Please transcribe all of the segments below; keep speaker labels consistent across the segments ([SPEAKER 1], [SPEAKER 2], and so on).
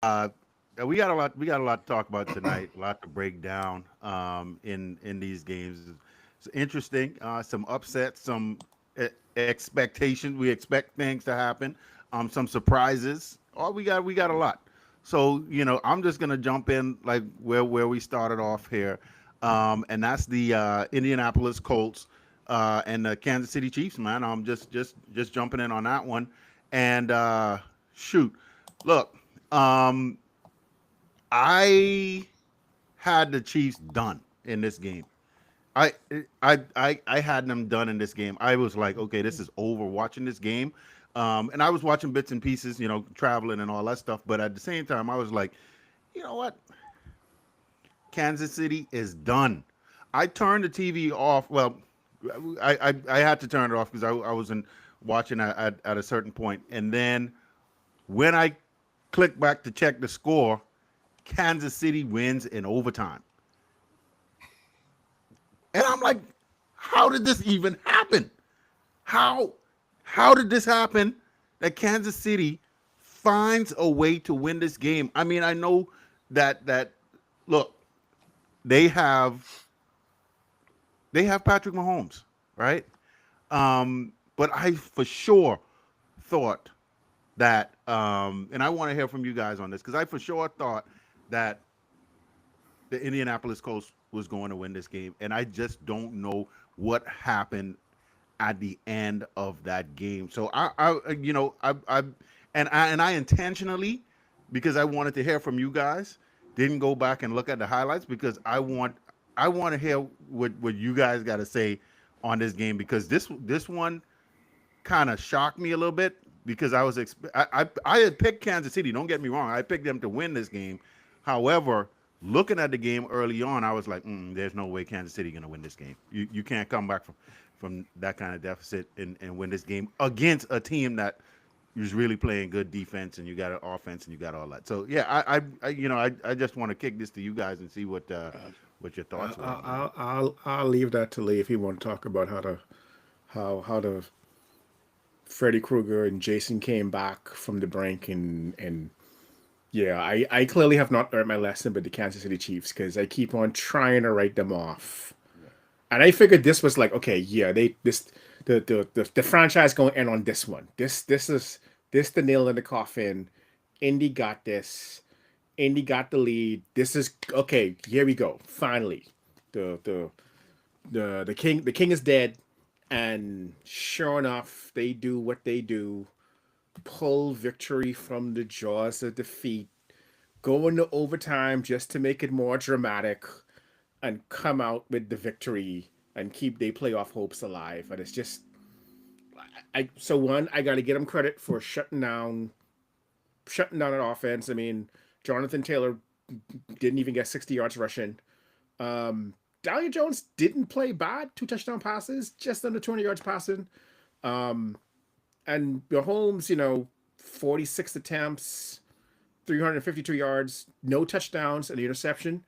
[SPEAKER 1] Uh, we got a lot. We got a lot to talk about tonight. A lot to break down in these games. It's interesting. Some upsets. Some expectations. We expect things to happen. Some surprises. Oh, we got a lot. So I'm just gonna jump in like where we started off here, and that's the Indianapolis Colts and the Kansas City Chiefs. Man, I'm just jumping in on that one, and shoot, look. Um, I had the Chiefs done in this game. I I had them done in this game. I was like, okay, this is over watching this game. And I was watching bits and pieces, traveling and all that stuff. But at the same time, I was like, you know what? Kansas City is done. I turned the TV off. Well, I had to turn it off because I wasn't watching at a certain point. And then when I clicked back to check the score, Kansas City wins in overtime. And I'm like, how did this even happen? How how did this happen that Kansas City finds a way to win this game? I mean, I know that look, they have they have Patrick Mahomes, right? But I for sure thought that and I want to hear from you guys on this because I for sure thought that the Indianapolis Colts was going to win this game, and I just don't know what happened at the end of that game. So I intentionally, because I wanted to hear from you guys, didn't go back and look at the highlights because I want to hear what you guys got to say on this game because this one kind of shocked me a little bit because I had picked Kansas City. Don't get me wrong, I picked them to win this game. However, looking at the game early on, I was like, "There's no way Kansas City gonna win this game. You can't come back from that kind of deficit and win this game against a team that is really playing good defense and you got an offense and you got all that." So yeah, I just want to kick this to you guys and see what your thoughts were on that.
[SPEAKER 2] I'll leave that to Lee if he want to talk about how the Freddy Krueger and Jason came back from the brink and yeah, I clearly have not learned my lesson with the Kansas City Chiefs because I keep on trying to write them off. And I figured this was like, okay, yeah, the franchise going to end on this one. This the nail in the coffin. Indy got this. Indy got the lead. This is okay. Here we go. Finally, the the the king is dead, and sure enough, they do what they do. Pull victory from the jaws of defeat. Go into overtime just to make it more dramatic, and come out with the victory and keep their playoff hopes alive. And it's just, I got to give them credit for shutting down an offense. I mean, Jonathan Taylor didn't even get 60 yards rushing. Daniel Jones didn't play bad. Two touchdown passes, just under 200 yards passing. Um, and Mahomes, 46 attempts, 352 yards, no touchdowns, and the interception.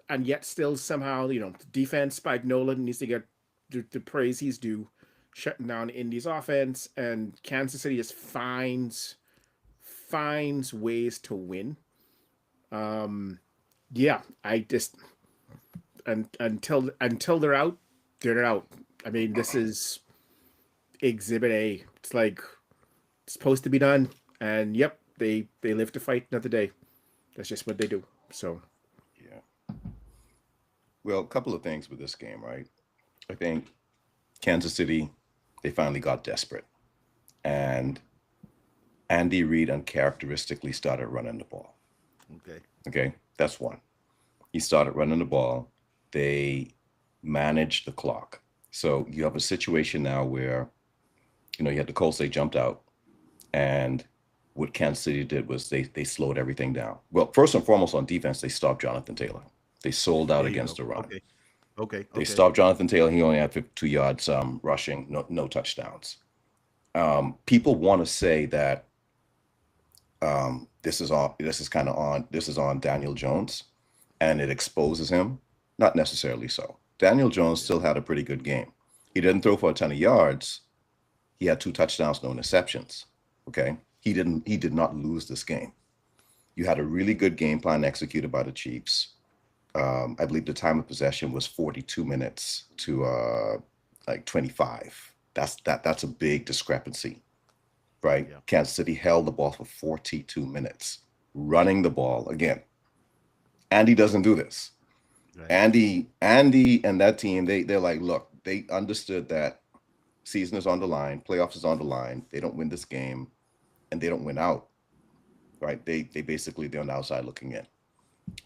[SPEAKER 2] And yet still somehow, defense, Spike Nolan needs to get the praise he's due, shutting down Indy's offense, and Kansas City just finds ways to win. Um, yeah, I just until they're out. I mean, this is Exhibit A. It's like it's supposed to be done, and yep, they live to fight another day. That's just what they do. So
[SPEAKER 3] Yeah. Well, a couple of things with this game, right? I think Kansas City, they finally got desperate. And Andy Reid uncharacteristically started running the ball.
[SPEAKER 1] Okay.
[SPEAKER 3] Okay. That's one. He started running the ball. They managed the clock. So you have a situation now where, you had the Colts, they jumped out. And what Kansas City did was they slowed everything down. Well, first and foremost on defense, they stopped Jonathan Taylor. They sold out
[SPEAKER 1] There you
[SPEAKER 3] against
[SPEAKER 1] go.
[SPEAKER 3] the run.
[SPEAKER 1] Okay. Okay.
[SPEAKER 3] They
[SPEAKER 1] Okay.
[SPEAKER 3] stopped Jonathan Taylor. He only had 52 yards rushing, no touchdowns. People want to say that this is on Daniel Jones, and it exposes him. Not necessarily so. Daniel Jones
[SPEAKER 1] Yeah.
[SPEAKER 3] still had a pretty good game. He didn't throw for a ton of yards. He had two touchdowns, no interceptions. Okay, he did not lose this game. You had a really good game plan executed by the Chiefs. I believe the time of possession was 42 minutes to like 25. That's a big discrepancy, right?
[SPEAKER 1] Yeah.
[SPEAKER 3] Kansas City held the ball for 42 minutes, running the ball again. Andy doesn't do this.
[SPEAKER 1] Right.
[SPEAKER 3] Andy and that team, they're like, look, they understood that season is on the line, playoffs is on the line. They don't win this game, and they don't win out, right? They basically they're on the outside looking in.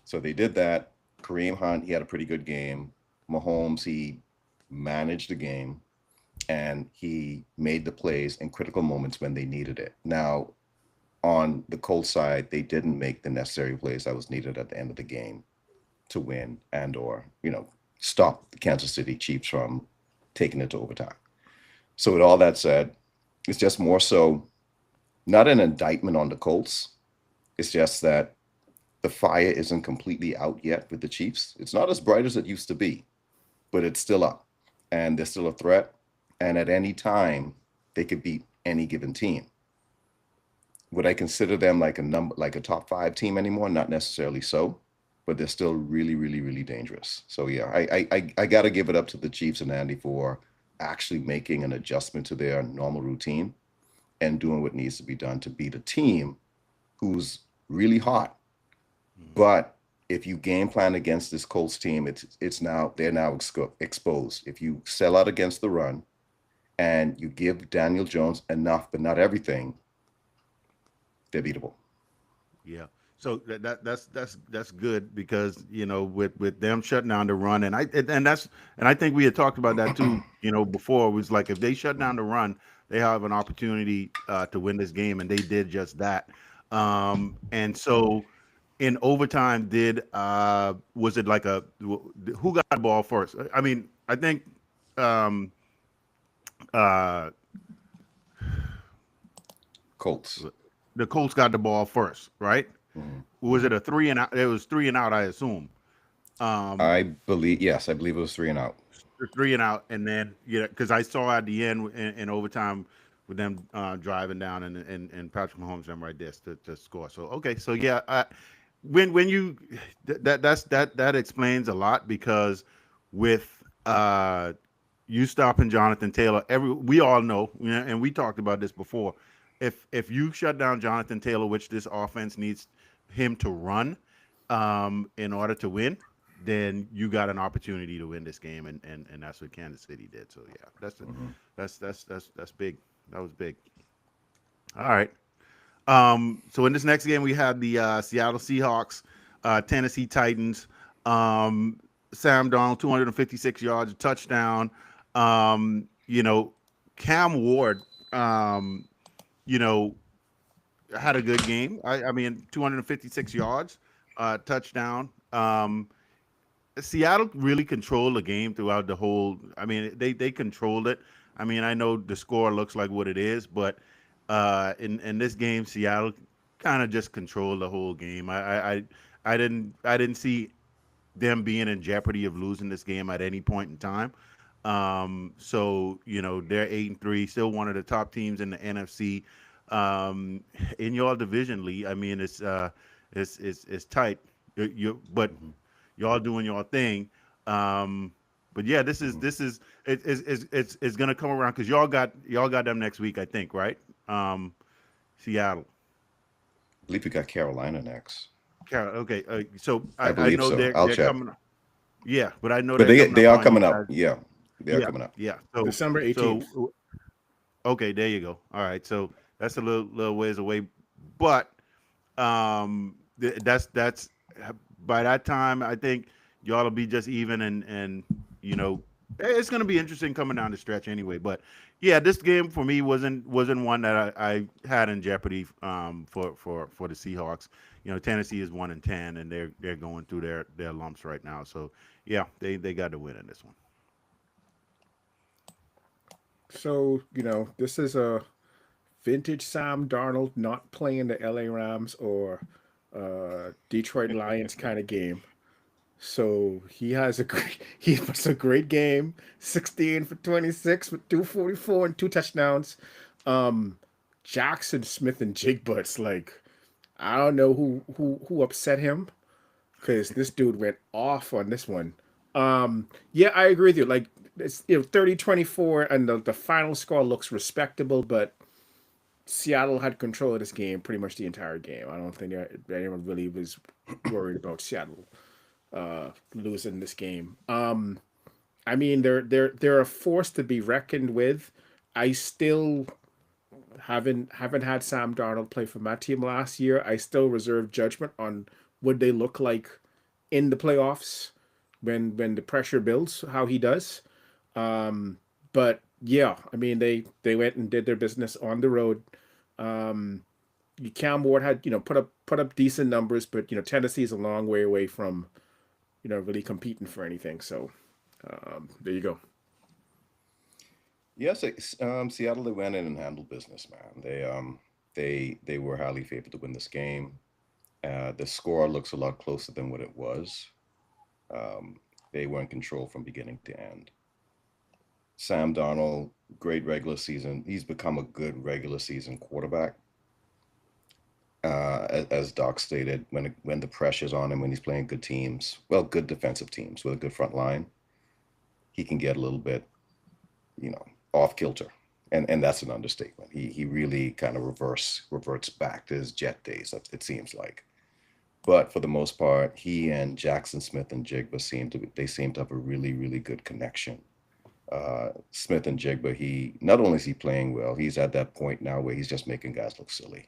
[SPEAKER 3] So they did that. Kareem Hunt, he had a pretty good game. Mahomes, he managed the game, and he made the plays in critical moments when they needed it. Now, on the Colts side, they didn't make the necessary plays that was needed at the end of the game to win and or, stop the Kansas City Chiefs from taking it to overtime. So with all that said, it's just more so not an indictment on the Colts. It's just that the fire isn't completely out yet with the Chiefs. It's not as bright as it used to be, but it's still up, and they're still a threat. And at any time, they could beat any given team. Would I consider them like a top 5 team anymore? Not necessarily so, but they're still really, really, really dangerous. So yeah, I got to give it up to the Chiefs and Andy for actually making an adjustment to their normal routine and doing what needs to be done to beat a team who's really hot. But if you game plan against this Colts team, they're now exposed. If you sell out against the run and you give Daniel Jones enough, but not everything, they're beatable.
[SPEAKER 1] Yeah. So that's good because with them shutting down the run and I think we had talked about that too. Before, it was like if they shut down the run, they have an opportunity to win this game, and they did just that. And so in overtime, was it like who got the ball first? I mean, I think
[SPEAKER 3] Colts.
[SPEAKER 1] the Colts got the ball first, right?
[SPEAKER 3] Mhm.
[SPEAKER 1] Was it a 3 and out? It was 3 and out, I assume.
[SPEAKER 3] I believe it was 3 and out.
[SPEAKER 1] 3 and out, and then because I saw at the end in overtime with them driving down and Patrick Mahomes them right there to score. So okay, so yeah, when you that explains a lot because with you stopping Jonathan Taylor, we all know, and we talked about this before. If you shut down Jonathan Taylor, which this offense needs him to run in order to win, then you got an opportunity to win this game, and that's what Kansas City did. So yeah, that's big. That was big. All right. So in this next game, we have the Seattle Seahawks, Tennessee Titans. Sam Darnold, 256 yards, a touchdown. Cam Ward, had a good game. I mean, 256 yards, touchdown. Seattle really controlled the game throughout the whole. I mean, they controlled it. I mean, I know the score looks like what it is, but in this game, Seattle kind of just controlled the whole game. I didn't see them being in jeopardy of losing this game at any point in time. So they're 8-3, still one of the top teams in the NFC. In your division, Lee. I mean, it's tight. But y'all doing your thing. But yeah, it's gonna come around because y'all got them next week, I think, right? Seattle.
[SPEAKER 3] I believe we got Carolina next.
[SPEAKER 1] Okay. So
[SPEAKER 3] I
[SPEAKER 1] I
[SPEAKER 3] believe
[SPEAKER 1] know
[SPEAKER 3] so.
[SPEAKER 1] they're
[SPEAKER 3] I'll check.
[SPEAKER 1] coming. Yeah, but I know
[SPEAKER 3] But they are coming
[SPEAKER 1] on
[SPEAKER 3] up.
[SPEAKER 1] you guys.
[SPEAKER 3] Yeah, they are coming up.
[SPEAKER 1] Yeah. So
[SPEAKER 2] December 18th.
[SPEAKER 1] Okay, there you go. All right, so that's a little ways away, but that's by that time I think y'all will be just even, and it's going to be interesting coming down the stretch anyway. But yeah, this game for me wasn't one that I had in jeopardy for the Seahawks. Tennessee is 1-10, and they're going through their lumps right now. So yeah, they got to win in this one.
[SPEAKER 2] So, this is a vintage Sam Darnold not playing the LA Rams or Detroit Lions kind of game. So he was a great game, 16 for 26 with 244 and 2 touchdowns. Jackson Smith and Jigba, it's like I don't know who upset him because this dude went off on this one. Yeah, I agree with you. Like it's 30-24 and the final score looks respectable, but Seattle had control of this game pretty much the entire game. I don't think anyone really was worried about Seattle losing this game. I mean, they're a force to be reckoned with. I still haven't had Sam Darnold play for my team last year. I still reserve judgment on what they look like in the playoffs when the pressure builds, how he does. But yeah, I mean they went and did their business on the road. Um, Cam Ward had put up decent numbers, but Tennessee's a long way away from really competing for anything. So there you go.
[SPEAKER 3] Yes, Seattle, they went in and handled business, man. They were highly favored to win this game. The score looks a lot closer than what it was. Um, they were in control from beginning to end. Sam Darnold, great regular season. He's become a good regular season quarterback. As Doc stated, when the pressure's on him, when he's playing good teams, well, good defensive teams with a good front line, he can get a little bit, you know, off kilter, and that's an understatement. He really kind of reverts back to his Jet days. It seems like, but for the most part, he and Jackson Smith and Jigba seem to have a really good connection. Smith and Jigba, he not only is he playing well, he's at that point now where he's just making guys look silly.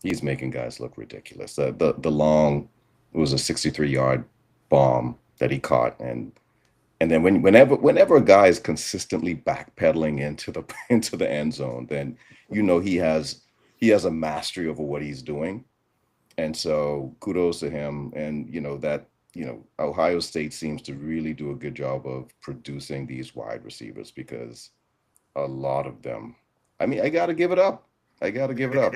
[SPEAKER 3] He's making guys look ridiculous. The long, it was a 63-yard bomb that he caught, and then whenever a guy is consistently backpedaling into the into the end zone, then he has a mastery over what he's doing. And so kudos to him. And Ohio State seems to really do a good job of producing these wide receivers because a lot of them. I mean, I got to give it up. I got to give it up.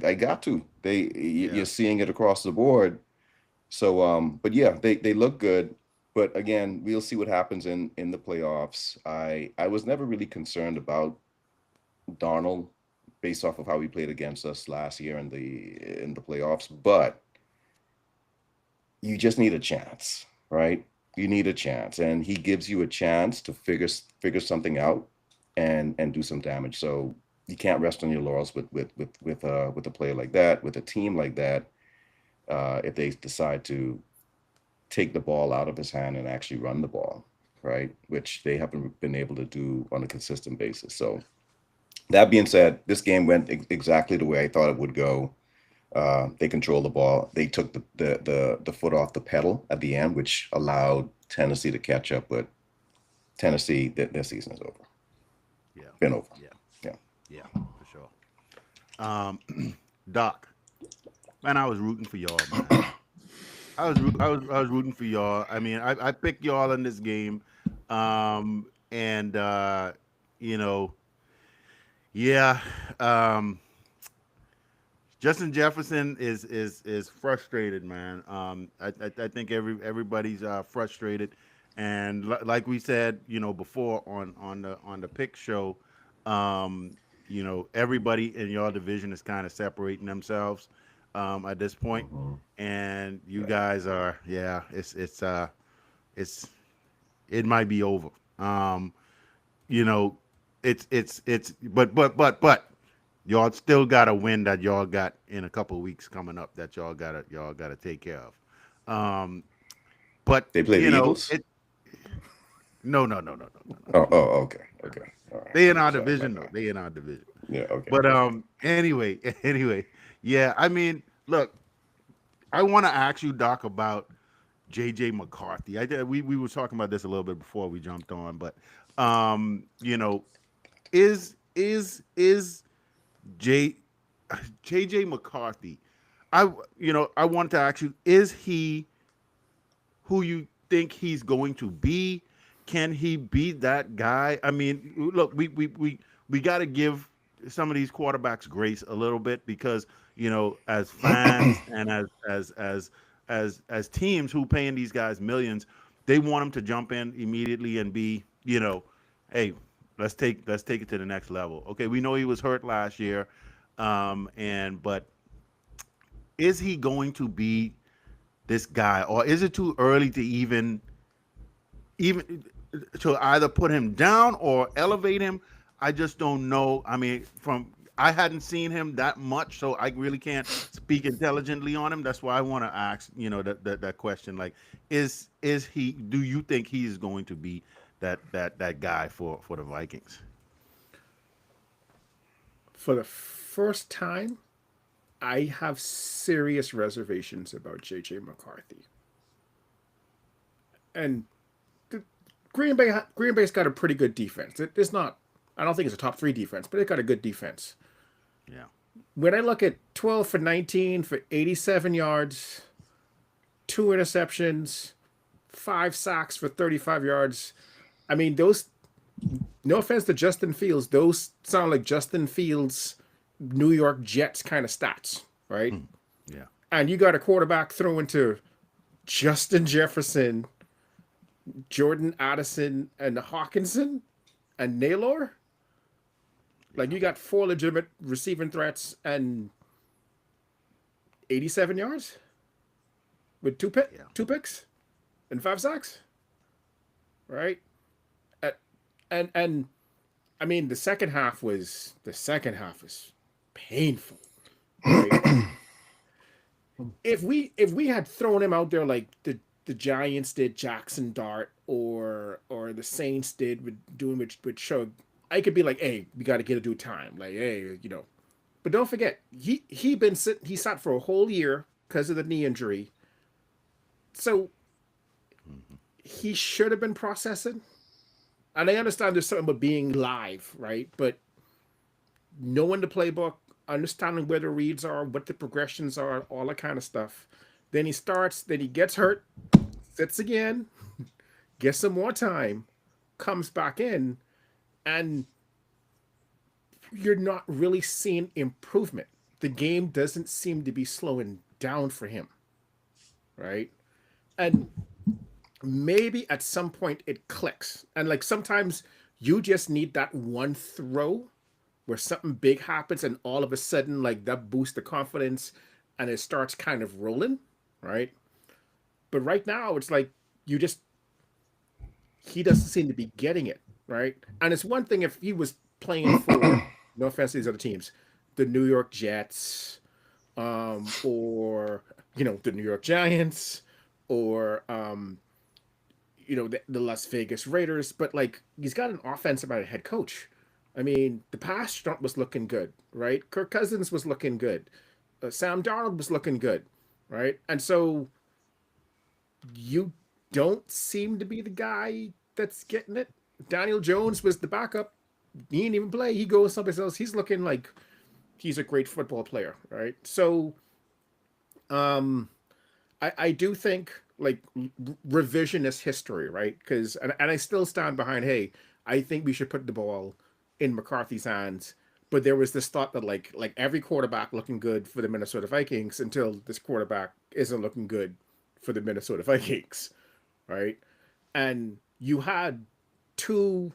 [SPEAKER 3] I got to. You're
[SPEAKER 1] Yeah.
[SPEAKER 3] seeing it across the board. So, but yeah, they look good. But again, we'll see what happens in the playoffs. I was never really concerned about Darnold based off of how he played against us last year in the playoffs. But you just need a chance, right? You need a chance, and he gives you a chance to figure something out and do some damage. So you can't rest on your laurels with a player like that, with a team like that. If they decide to take the ball out of his hand and actually run the ball, right? Which they haven't been able to do on a consistent basis. So that being said, this game went exactly the way I thought it would go. They controlled the ball. They took the foot off the pedal at the end, which allowed Tennessee to catch up. But Tennessee, their season is over.
[SPEAKER 1] Yeah.
[SPEAKER 3] Been over.
[SPEAKER 1] Yeah.
[SPEAKER 3] Yeah.
[SPEAKER 1] Yeah. For sure. Um, Doc, man, I was rooting for y'all, man. I was rooting for y'all. I mean, I picked y'all in this game, and you know, yeah, um, Justin Jefferson is frustrated, man. I think everybody's frustrated, and like we said, before on the pick show, um, everybody in your division is kind of separating themselves at this point,
[SPEAKER 3] Mm-hmm.
[SPEAKER 1] and you
[SPEAKER 3] Yeah.
[SPEAKER 1] guys are, yeah, it's it might be over. You know, but y'all still got a win that y'all got in a couple of weeks coming up that y'all gotta take care of. But
[SPEAKER 3] They play the Eagles.
[SPEAKER 1] it no.
[SPEAKER 3] Oh, okay, okay, all right.
[SPEAKER 1] They in our
[SPEAKER 3] Sorry, my
[SPEAKER 1] division though.
[SPEAKER 3] bad.
[SPEAKER 1] They in our division.
[SPEAKER 3] Yeah, okay,
[SPEAKER 1] But
[SPEAKER 3] okay.
[SPEAKER 1] anyway, anyway, yeah. I mean, look, I want to ask you, Doc, about JJ McCarthy. We were talking about this a little bit before we jumped on, but is J JJ McCarthy? I wanted to ask you: is he who you think he's going to be? Can he be that guy? I mean, look, we got to give some of these quarterbacks grace a little bit because as fans and as teams who paying these guys millions, they want them to jump in immediately and be hey, let's take it to the next level. Okay, we know he was hurt last year, and but is he going to be this guy, or is it too early to even to either put him down or elevate him? I just don't know. I mean, from I hadn't seen him that much, so I really can't speak intelligently on him. That's why I want to ask, that question. Like, is he? Do you think he is going to be that guy for the Vikings?
[SPEAKER 2] For the first time, I have serious reservations about JJ McCarthy. And Green Bay's got a pretty good defense. It's not. I don't think it's a top 3 defense, but it got a good defense.
[SPEAKER 1] Yeah.
[SPEAKER 2] When I look at 12 for 19 for 87 yards, 2 interceptions, 5 sacks for 35 yards. I mean, those. No offense to Justin Fields, those sound like Justin Fields, New York Jets kind of stats, right?
[SPEAKER 1] Yeah.
[SPEAKER 2] And you got a quarterback throwing to Justin Jefferson, Jordan Addison, and Hawkinson, and Naylor. Like, you got 4 legitimate receiving threats and 87 yards with 2 picks and 5 sacks, right? And I mean, the second half was painful. Right? if we had thrown him out there like the Giants did Jackson Dart, or the Saints did with Shug, I could be like, hey, we got to get a due time. Like, hey, But don't forget, he sat for a whole year because of the knee injury. So he should have been processing. And I understand there's something about being live, right? But knowing the playbook, understanding where the reads are, what the progressions are, all that kind of stuff. Then he starts, then he gets hurt, sits again, gets some more time, comes back in, and you're not really seeing improvement. The game doesn't seem to be slowing down for him, right? And maybe at some point it clicks. And like sometimes you just need that one throw where something big happens and all of a sudden like that boosts the confidence and it starts kind of rolling, right? But right now it's like he doesn't seem to be getting it, right? And it's one thing if he was playing for, no offense to these other teams, the New York Jets, or the New York Giants, or the Las Vegas Raiders, but like he's got an offense about a head coach. I mean, the pass front was looking good, right? Kirk Cousins was looking good. Sam Darnold was looking good, right? And so you don't seem to be the guy that's getting it. Daniel Jones was the backup. He didn't even play. He goes someplace else. He's looking like he's a great football player, right? So I do think like revisionist history, right? Because and I still stand behind, hey, I think we should put the ball in McCarthy's hands. But there was this thought that like every quarterback looking good for the Minnesota Vikings until this quarterback isn't looking good for the Minnesota Vikings, right? And you had 2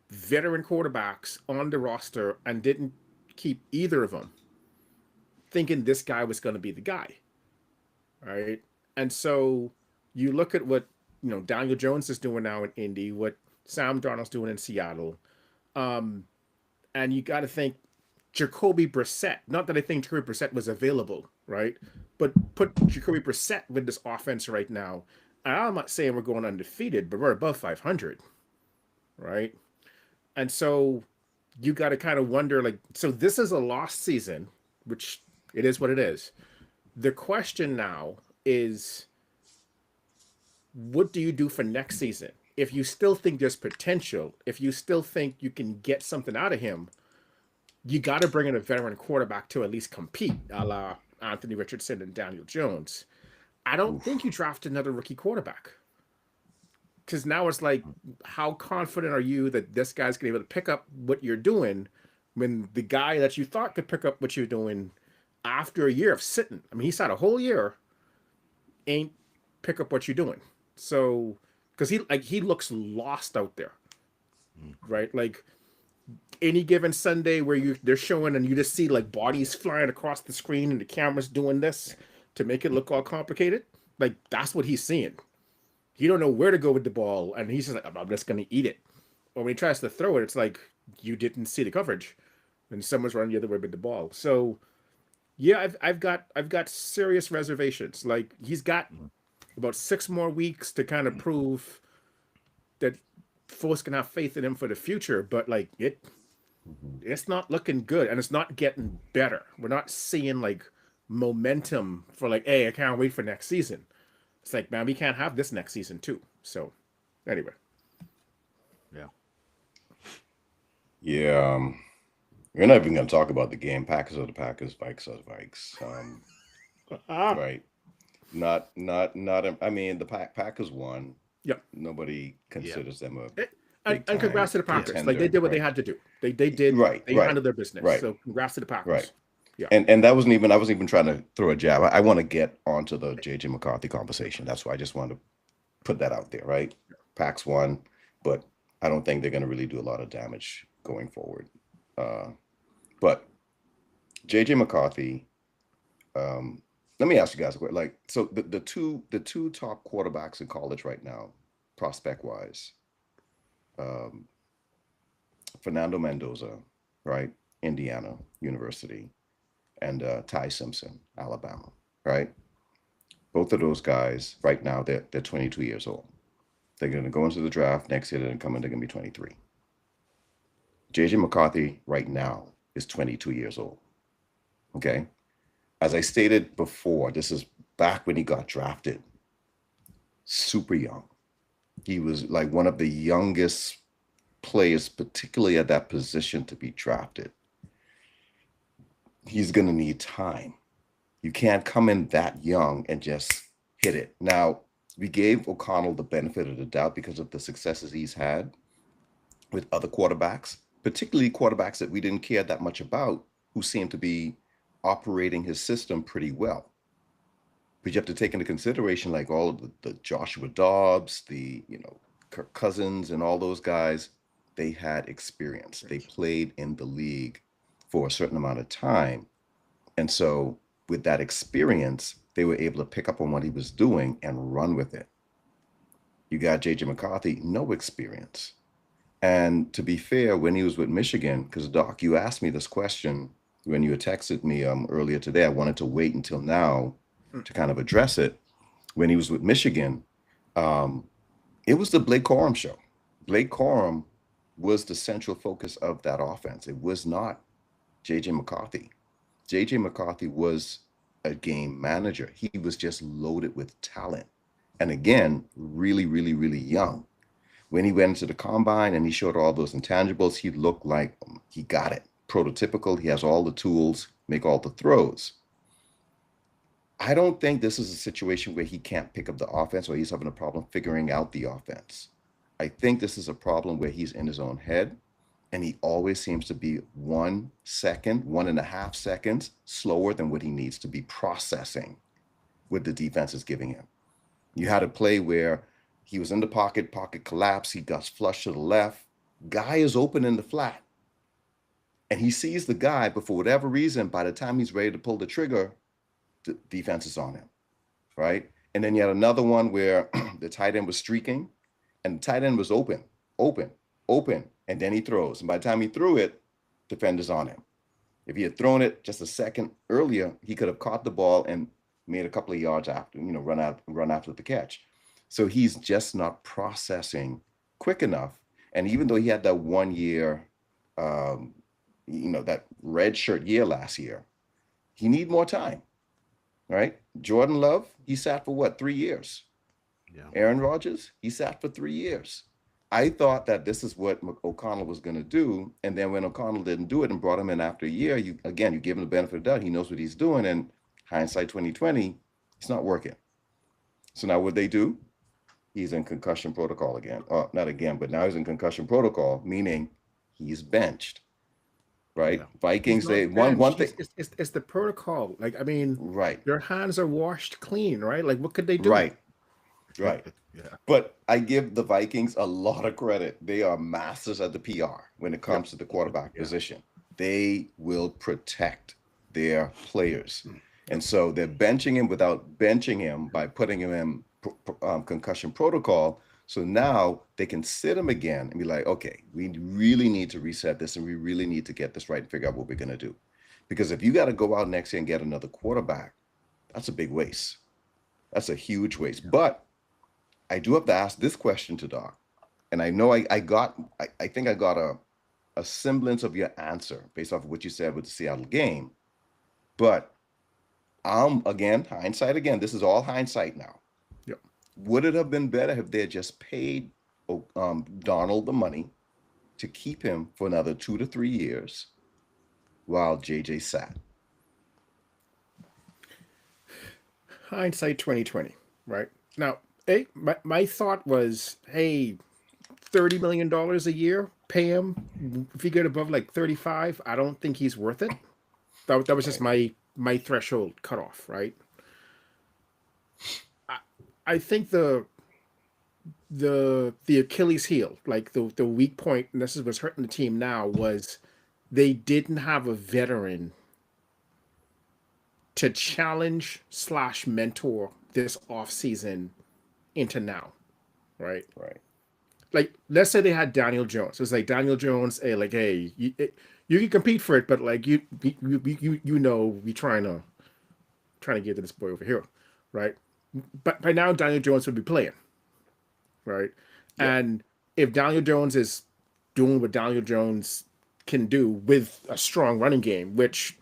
[SPEAKER 2] veteran quarterbacks on the roster and didn't keep either of them, thinking this guy was going to be the guy, right? And so you look at what Daniel Jones is doing now in Indy, what Sam Darnold's doing in Seattle, and you got to think Jacoby Brissett. Not that I think Jacoby Brissett was available, right? But put Jacoby Brissett with this offense right now. And I'm not saying we're going undefeated, but we're above 500, right? And so you got to kind of wonder, like, so this is a lost season, which it is what it is. The question now is, what do you do for next season? If you still think there's potential, if you still think you can get something out of him, you got to bring in a veteran quarterback to at least compete, a la Anthony Richardson and Daniel Jones. I don't think you draft another rookie quarterback. Because now it's like, how confident are you that this guy's going to be able to pick up what you're doing when the guy that you thought could pick up what you're doing after a year of sitting, I mean, he sat a whole year, ain't pick up what you're doing. So, because he looks lost out there, right? Like, any given Sunday where they're showing and you just see like bodies flying across the screen and the camera's doing this to make it look all complicated. Like that's what he's seeing. He don't know where to go with the ball, and he's just like, I'm just gonna eat it. Or when he tries to throw it, it's like you didn't see the coverage, and someone's running the other way with the ball. So yeah, I've got serious reservations. Like he's got about 6 more weeks to kind of prove that folks can have faith in him for the future, but like it's not looking good, and it's not getting better. We're not seeing like momentum for like, hey, I can't wait for next season. It's like, man, we can't have this next season too. So anyway.
[SPEAKER 3] Yeah. We're not even going to talk about the game. Packers are the Packers, Vikes are the Vikes. Right. Not. I mean, the Packers won.
[SPEAKER 2] Yep.
[SPEAKER 3] Nobody considers them a.
[SPEAKER 2] And congrats to the Packers.
[SPEAKER 3] contender,
[SPEAKER 2] like they did what they
[SPEAKER 3] right?
[SPEAKER 2] had to do. They did.
[SPEAKER 3] Right,
[SPEAKER 2] They
[SPEAKER 3] right,
[SPEAKER 2] handled their business.
[SPEAKER 3] right.
[SPEAKER 2] So congrats to the Packers.
[SPEAKER 3] Right.
[SPEAKER 2] Yeah.
[SPEAKER 3] And I wasn't even trying to throw a jab. I want to get onto the JJ McCarthy conversation. That's why I just wanted to put that out there, right? Packs won, but I don't think they're going to really do a lot of damage going forward. But JJ McCarthy, let me ask you guys a question. Like, so the two top quarterbacks in college right now, prospect wise, Fernando Mendoza, right, Indiana University, and Ty Simpson, Alabama, right? Both of those guys right now, they're 22 years old. They're going to go into the draft next year. They're going to be 23. JJ McCarthy right now is 22 years old. Okay. As I stated before, this is back when he got drafted. Super young. He was like one of the youngest players, particularly at that position, to be drafted. He's going to need time. You can't come in that young and just hit it. Now, we gave O'Connell the benefit of the doubt because of the successes he's had with other quarterbacks, particularly quarterbacks that we didn't care that much about, who seemed to be operating his system pretty well. But you have to take into consideration like all of the Joshua Dobbs, the Kirk Cousins, and all those guys. They had experience. They played in the league for a certain amount of time. And so with that experience, they were able to pick up on what he was doing and run with it. You got JJ McCarthy, no experience. And to be fair, when he was with Michigan, because Doc, you asked me this question when you had texted me earlier today. I wanted to wait until now to kind of address it. When he was with Michigan, it was the Blake Corum show. Blake Corum was the central focus of that offense. It was not JJ McCarthy. JJ McCarthy was a game manager. He was just loaded with talent. And again, really, really, really young. When he went into the combine and he showed all those intangibles, he looked like he got it. Prototypical. He has all the tools, make all the throws. I don't think this is a situation where he can't pick up the offense or he's having a problem figuring out the offense. I think this is a problem where he's in his own head and he always seems to be 1 second, 1.5 seconds slower than what he needs to be processing what the defense is giving him. You had a play where he was in the pocket collapse, he got flushed to the left, guy is open in the flat. And he sees the guy, but for whatever reason, by the time he's ready to pull the trigger, the defense is on him, right? And then you had another one where the tight end was streaking and the tight end was open, and then he throws. And by the time he threw it, defender's on him. If he had thrown it just a second earlier, he could have caught the ball and made a couple of yards after, run after the catch. So he's just not processing quick enough. And even though he had that 1 year, that red shirt year last year, he need more time, right? Jordan Love, he sat for what, 3 years? Yeah. Aaron Rodgers, he sat for 3 years. I thought that this is what O'Connell was going to do. And then when O'Connell didn't do it and brought him in after a year, you give him the benefit of the doubt. He knows what he's doing. And hindsight 2020, it's not working. So now what they do? He's in concussion protocol again. Not again, but now he's in concussion protocol, meaning he's benched. Right? Yeah. Vikings, they one thing.
[SPEAKER 2] It's the protocol. Like, I mean,
[SPEAKER 3] right.
[SPEAKER 2] Their hands are washed clean, right? Like, what could they do?
[SPEAKER 3] Right. Right.
[SPEAKER 1] Yeah.
[SPEAKER 3] But I give the Vikings a lot of credit. They are masters at the PR when it
[SPEAKER 1] Yep.
[SPEAKER 3] comes to the quarterback
[SPEAKER 1] Yeah.
[SPEAKER 3] position. They will protect their players.
[SPEAKER 1] Mm.
[SPEAKER 3] And so they're benching him without benching him by putting him in concussion protocol. So now they can sit him again and be like, okay, we really need to reset this and we really need to get this right and figure out what we're going to do. Because if you got to go out next year and get another quarterback, that's a big waste. That's a huge waste. But I do have to ask this question to Doc. And I know I think I got a semblance of your answer based off of what you said with the Seattle game. But again, hindsight again, this is all hindsight now.
[SPEAKER 2] Yep.
[SPEAKER 3] Would it have been better if they had just paid Donald the money to keep him for another 2 to 3 years while JJ sat?
[SPEAKER 2] Hindsight 2020, right? Now, my thought was, hey, $30 million a year, pay him. If you get above like 35, I don't think he's worth it. That was just my threshold cutoff, right? I think the Achilles heel, like the weak point, and this is what's hurting the team now, was they didn't have a veteran to challenge / mentor this offseason into now, right?
[SPEAKER 3] Right.
[SPEAKER 2] Like, let's say they had Daniel Jones. It's like Daniel Jones, hey, you can compete for it, but like you know, we trying to get to this boy over here, right? But by now Daniel Jones would be playing, right?
[SPEAKER 3] Yep.
[SPEAKER 2] And if Daniel Jones is doing what Daniel Jones can do with a strong running game, which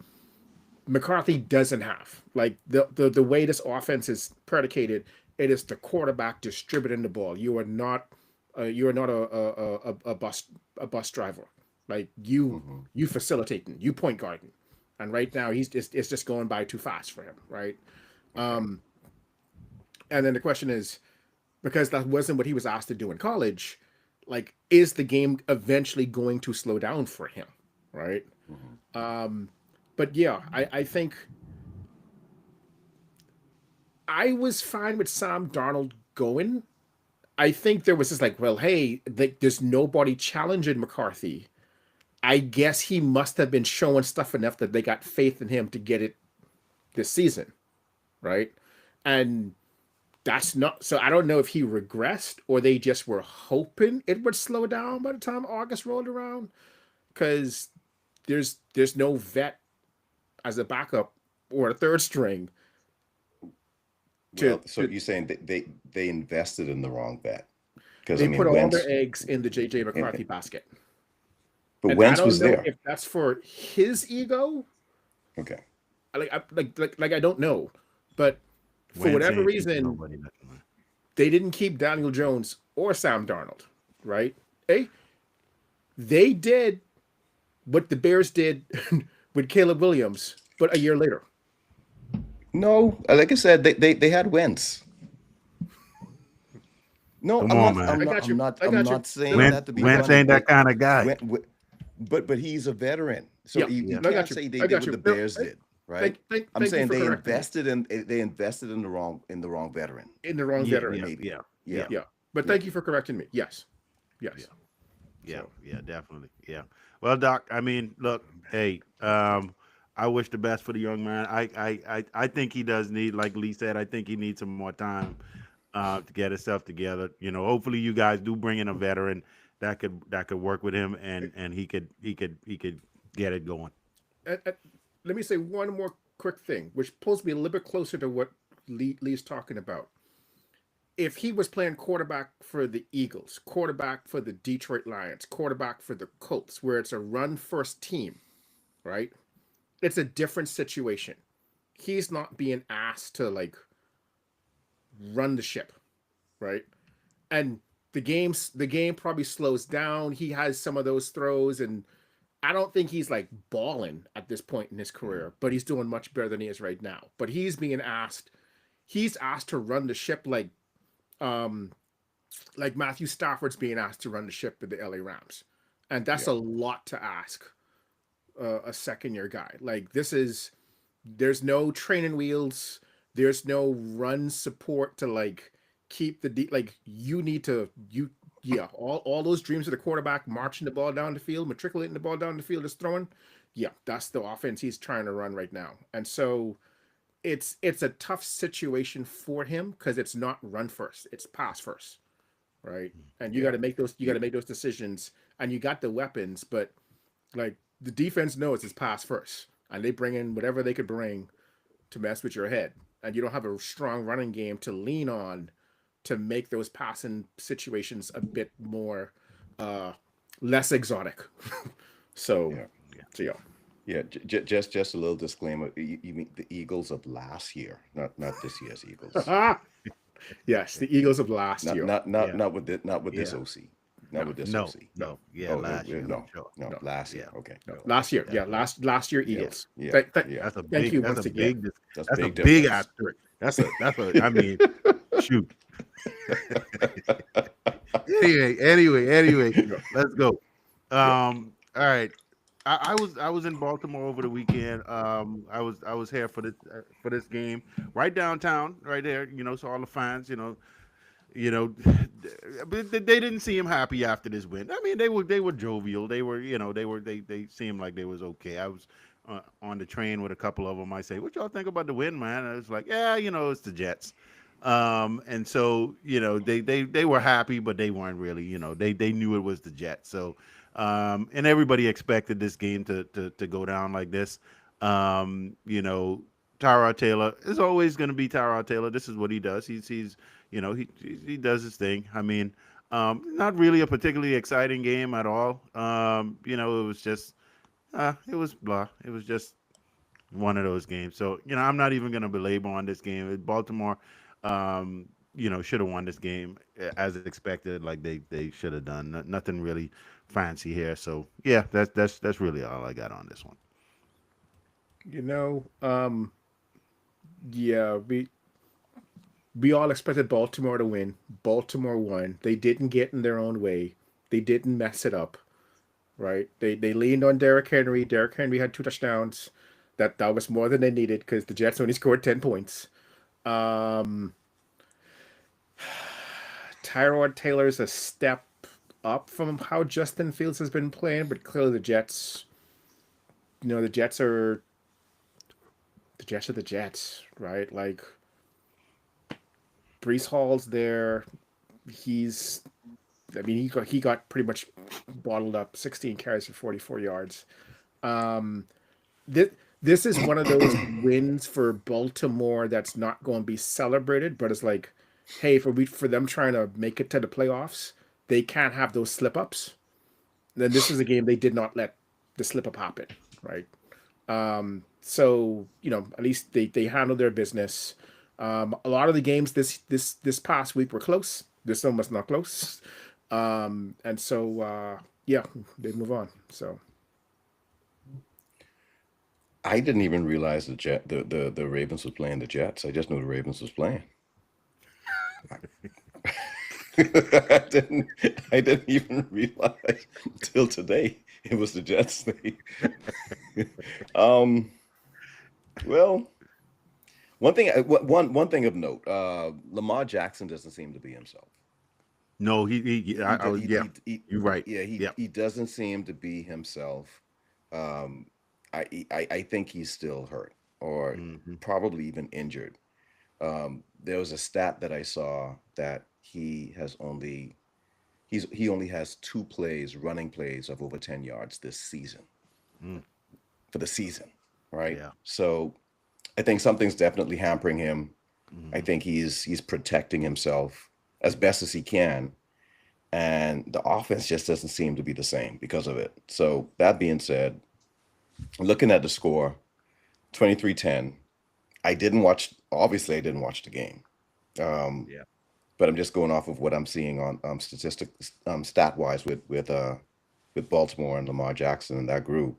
[SPEAKER 2] McCarthy doesn't have, like the way this offense is predicated, it is the quarterback distributing the ball. You are not a bus driver. Like you facilitating, you point guarding, and right now it's just going by too fast for him, right? And then the question is, because that wasn't what he was asked to do in college, like, is the game eventually going to slow down for him, right? But yeah, I think I was fine with Sam Darnold going. I think there was just like, well, hey, there's nobody challenging McCarthy. I guess he must have been showing stuff enough that they got faith in him to get it this season, right? And that's not, so I don't know if he regressed or they just were hoping it would slow down by the time August rolled around, because there's no vet as a backup or a third string.
[SPEAKER 3] Well, so you're saying that they invested in the wrong bet, because
[SPEAKER 2] They
[SPEAKER 3] I mean,
[SPEAKER 2] put all
[SPEAKER 3] Wentz,
[SPEAKER 2] their eggs in the JJ McCarthy basket.
[SPEAKER 3] but
[SPEAKER 2] And
[SPEAKER 3] Wentz
[SPEAKER 2] I
[SPEAKER 3] was
[SPEAKER 2] don't know
[SPEAKER 3] there.
[SPEAKER 2] if that's for his ego.
[SPEAKER 3] Okay.
[SPEAKER 2] I don't know, but for whatever reason, they didn't keep Daniel Jones or Sam Darnold, right? Hey, they did what the Bears did with Caleb Williams, but a year later.
[SPEAKER 3] No, like I said, they had Wentz. No,
[SPEAKER 1] Come
[SPEAKER 3] I'm
[SPEAKER 1] on,
[SPEAKER 3] not.
[SPEAKER 1] man.
[SPEAKER 3] I'm
[SPEAKER 2] I
[SPEAKER 3] not.
[SPEAKER 2] got you.
[SPEAKER 3] I'm not.
[SPEAKER 2] I
[SPEAKER 3] I'm
[SPEAKER 2] got you.
[SPEAKER 3] not saying
[SPEAKER 2] No,
[SPEAKER 3] that to be
[SPEAKER 1] Wentz
[SPEAKER 3] funny.
[SPEAKER 1] ain't that kind of guy.
[SPEAKER 3] But he's a veteran, so
[SPEAKER 2] Yeah.
[SPEAKER 3] you
[SPEAKER 2] I got
[SPEAKER 3] can't
[SPEAKER 2] you.
[SPEAKER 3] say they
[SPEAKER 2] I
[SPEAKER 3] did
[SPEAKER 2] got
[SPEAKER 3] what
[SPEAKER 2] you.
[SPEAKER 3] the
[SPEAKER 2] No,
[SPEAKER 3] Bears
[SPEAKER 2] thank-
[SPEAKER 3] did, right?
[SPEAKER 2] Thank
[SPEAKER 3] I'm
[SPEAKER 2] you
[SPEAKER 3] saying
[SPEAKER 2] for
[SPEAKER 3] they
[SPEAKER 2] correcting me.
[SPEAKER 3] invested in the wrong veteran.
[SPEAKER 2] In the wrong
[SPEAKER 1] Yeah,
[SPEAKER 2] veteran.
[SPEAKER 3] Maybe.
[SPEAKER 1] yeah,
[SPEAKER 3] Yeah.
[SPEAKER 2] Yeah. But thank you for correcting me. Yes.
[SPEAKER 1] yeah,
[SPEAKER 2] So,
[SPEAKER 1] yeah, definitely. Yeah. Well, Doc, I mean, look, hey, I wish the best for the young man. I think he does need, like Lee said, I think he needs some more time to get himself together. You know, hopefully you guys do bring in a veteran that could work with him and he could get it going.
[SPEAKER 2] let me say one more quick thing, which pulls me a little bit closer to what Lee's talking about. If he was playing quarterback for the Eagles, quarterback for the Detroit Lions, quarterback for the Colts, where it's a run first team, right? It's a different situation. He's not being asked to like run the ship, right? And the game probably slows down. He has some of those throws, and I don't think he's like balling at this point in his career, but he's doing much better than he is right now. But he's asked to run the ship like Matthew Stafford's being asked to run the ship with the LA Rams. And that's a lot to ask a second-year guy. Like, there's no training wheels. There's no run support to like keep you need to all those dreams of the quarterback marching the ball down the field, matriculating the ball down the field, just throwing. Yeah, that's the offense he's trying to run right now. And so it's a tough situation for him because it's not run first, it's pass first, right? And you got to make those decisions, and you got the weapons, but like the defense knows it's pass first, and they bring in whatever they could bring to mess with your head, and you don't have a strong running game to lean on to make those passing situations a bit more less exotic. So
[SPEAKER 3] Yeah.
[SPEAKER 2] so yeah.
[SPEAKER 3] Yeah, just a little disclaimer. You mean the Eagles of last year, not this year's Eagles.
[SPEAKER 2] Yes, the Eagles of last
[SPEAKER 3] Not
[SPEAKER 2] year.
[SPEAKER 3] not with this
[SPEAKER 1] Yeah.
[SPEAKER 3] OC. Not with this
[SPEAKER 1] No,
[SPEAKER 3] OC.
[SPEAKER 1] no, yeah,
[SPEAKER 3] Oh,
[SPEAKER 1] last year,
[SPEAKER 3] no,
[SPEAKER 1] sure.
[SPEAKER 3] no,
[SPEAKER 2] No.
[SPEAKER 3] last year.
[SPEAKER 1] Yeah.
[SPEAKER 3] Okay.
[SPEAKER 2] No, last year,
[SPEAKER 1] Yeah.
[SPEAKER 2] last year Eagles.
[SPEAKER 3] Yeah.
[SPEAKER 2] Yeah.
[SPEAKER 1] That's a
[SPEAKER 2] Thank
[SPEAKER 1] big.
[SPEAKER 2] you
[SPEAKER 1] That's
[SPEAKER 2] once
[SPEAKER 1] a
[SPEAKER 2] again.
[SPEAKER 1] big.
[SPEAKER 3] That's
[SPEAKER 1] That's a
[SPEAKER 3] big
[SPEAKER 1] big
[SPEAKER 3] difference.
[SPEAKER 1] asterisk. That's a. I mean, shoot. Anyway, let's go. All right. I was in Baltimore over the weekend. I was here for this game right downtown, right there. So all the fans, but they didn't seem happy after this win. I mean, they were jovial. They seemed like they was okay. I was on the train with a couple of them. I say, "What y'all think about the win, man?" And I was like, "Yeah, it's the Jets." And so they were happy, but they weren't really. They knew it was the Jets. So and everybody expected this game to go down like this. Tyrod Taylor is always going to be Tyrod Taylor. This is what he does. He does his thing. I mean, not really a particularly exciting game at all. It was just it was blah. It was just one of those games. So I'm not even going to belabor on this game. Baltimore, should have won this game as expected, like they should have done. Nothing really fancy here. So yeah, that's really all I got on this one.
[SPEAKER 2] Yeah, we all expected Baltimore to win. Baltimore won. They didn't get in their own way. They didn't mess it up. Right? They leaned on Derrick Henry. Derrick Henry had 2 touchdowns. That was more than they needed because the Jets only scored 10 points. Tyrod Taylor's a step up from how Justin Fields has been playing, but clearly the Jets, the Jets are the Jets, right? Like Brees Hall's there. He got pretty much bottled up, 16 carries for 44 yards. This is one of those wins for Baltimore that's not going to be celebrated, but it's like, hey, for them trying to make it to the playoffs, they can't have those slip ups. Then this is a game they did not let the slip up happen, right? So at least they handled their business. A lot of the games this past week were close. This one was not close. And so they move on. So
[SPEAKER 3] I didn't even realize the Ravens was playing the Jets. I just knew the Ravens was playing. I didn't even realize until today it was the Jets. Well, one thing of note, Lamar Jackson doesn't seem to be himself.
[SPEAKER 1] No, you're right.
[SPEAKER 3] Yeah, he doesn't seem to be himself. I think he's still hurt or probably even injured. There was a stat that I saw that he only has 2 running plays of over 10 yards this season for the season, right?
[SPEAKER 1] Yeah.
[SPEAKER 3] So I think something's definitely hampering him. I think he's protecting himself as best as he can. And the offense just doesn't seem to be the same because of it. So that being said, looking at the score, 23-10, I didn't watch the game. But I'm just going off of what I'm seeing on stat wise with Baltimore and Lamar Jackson and that group.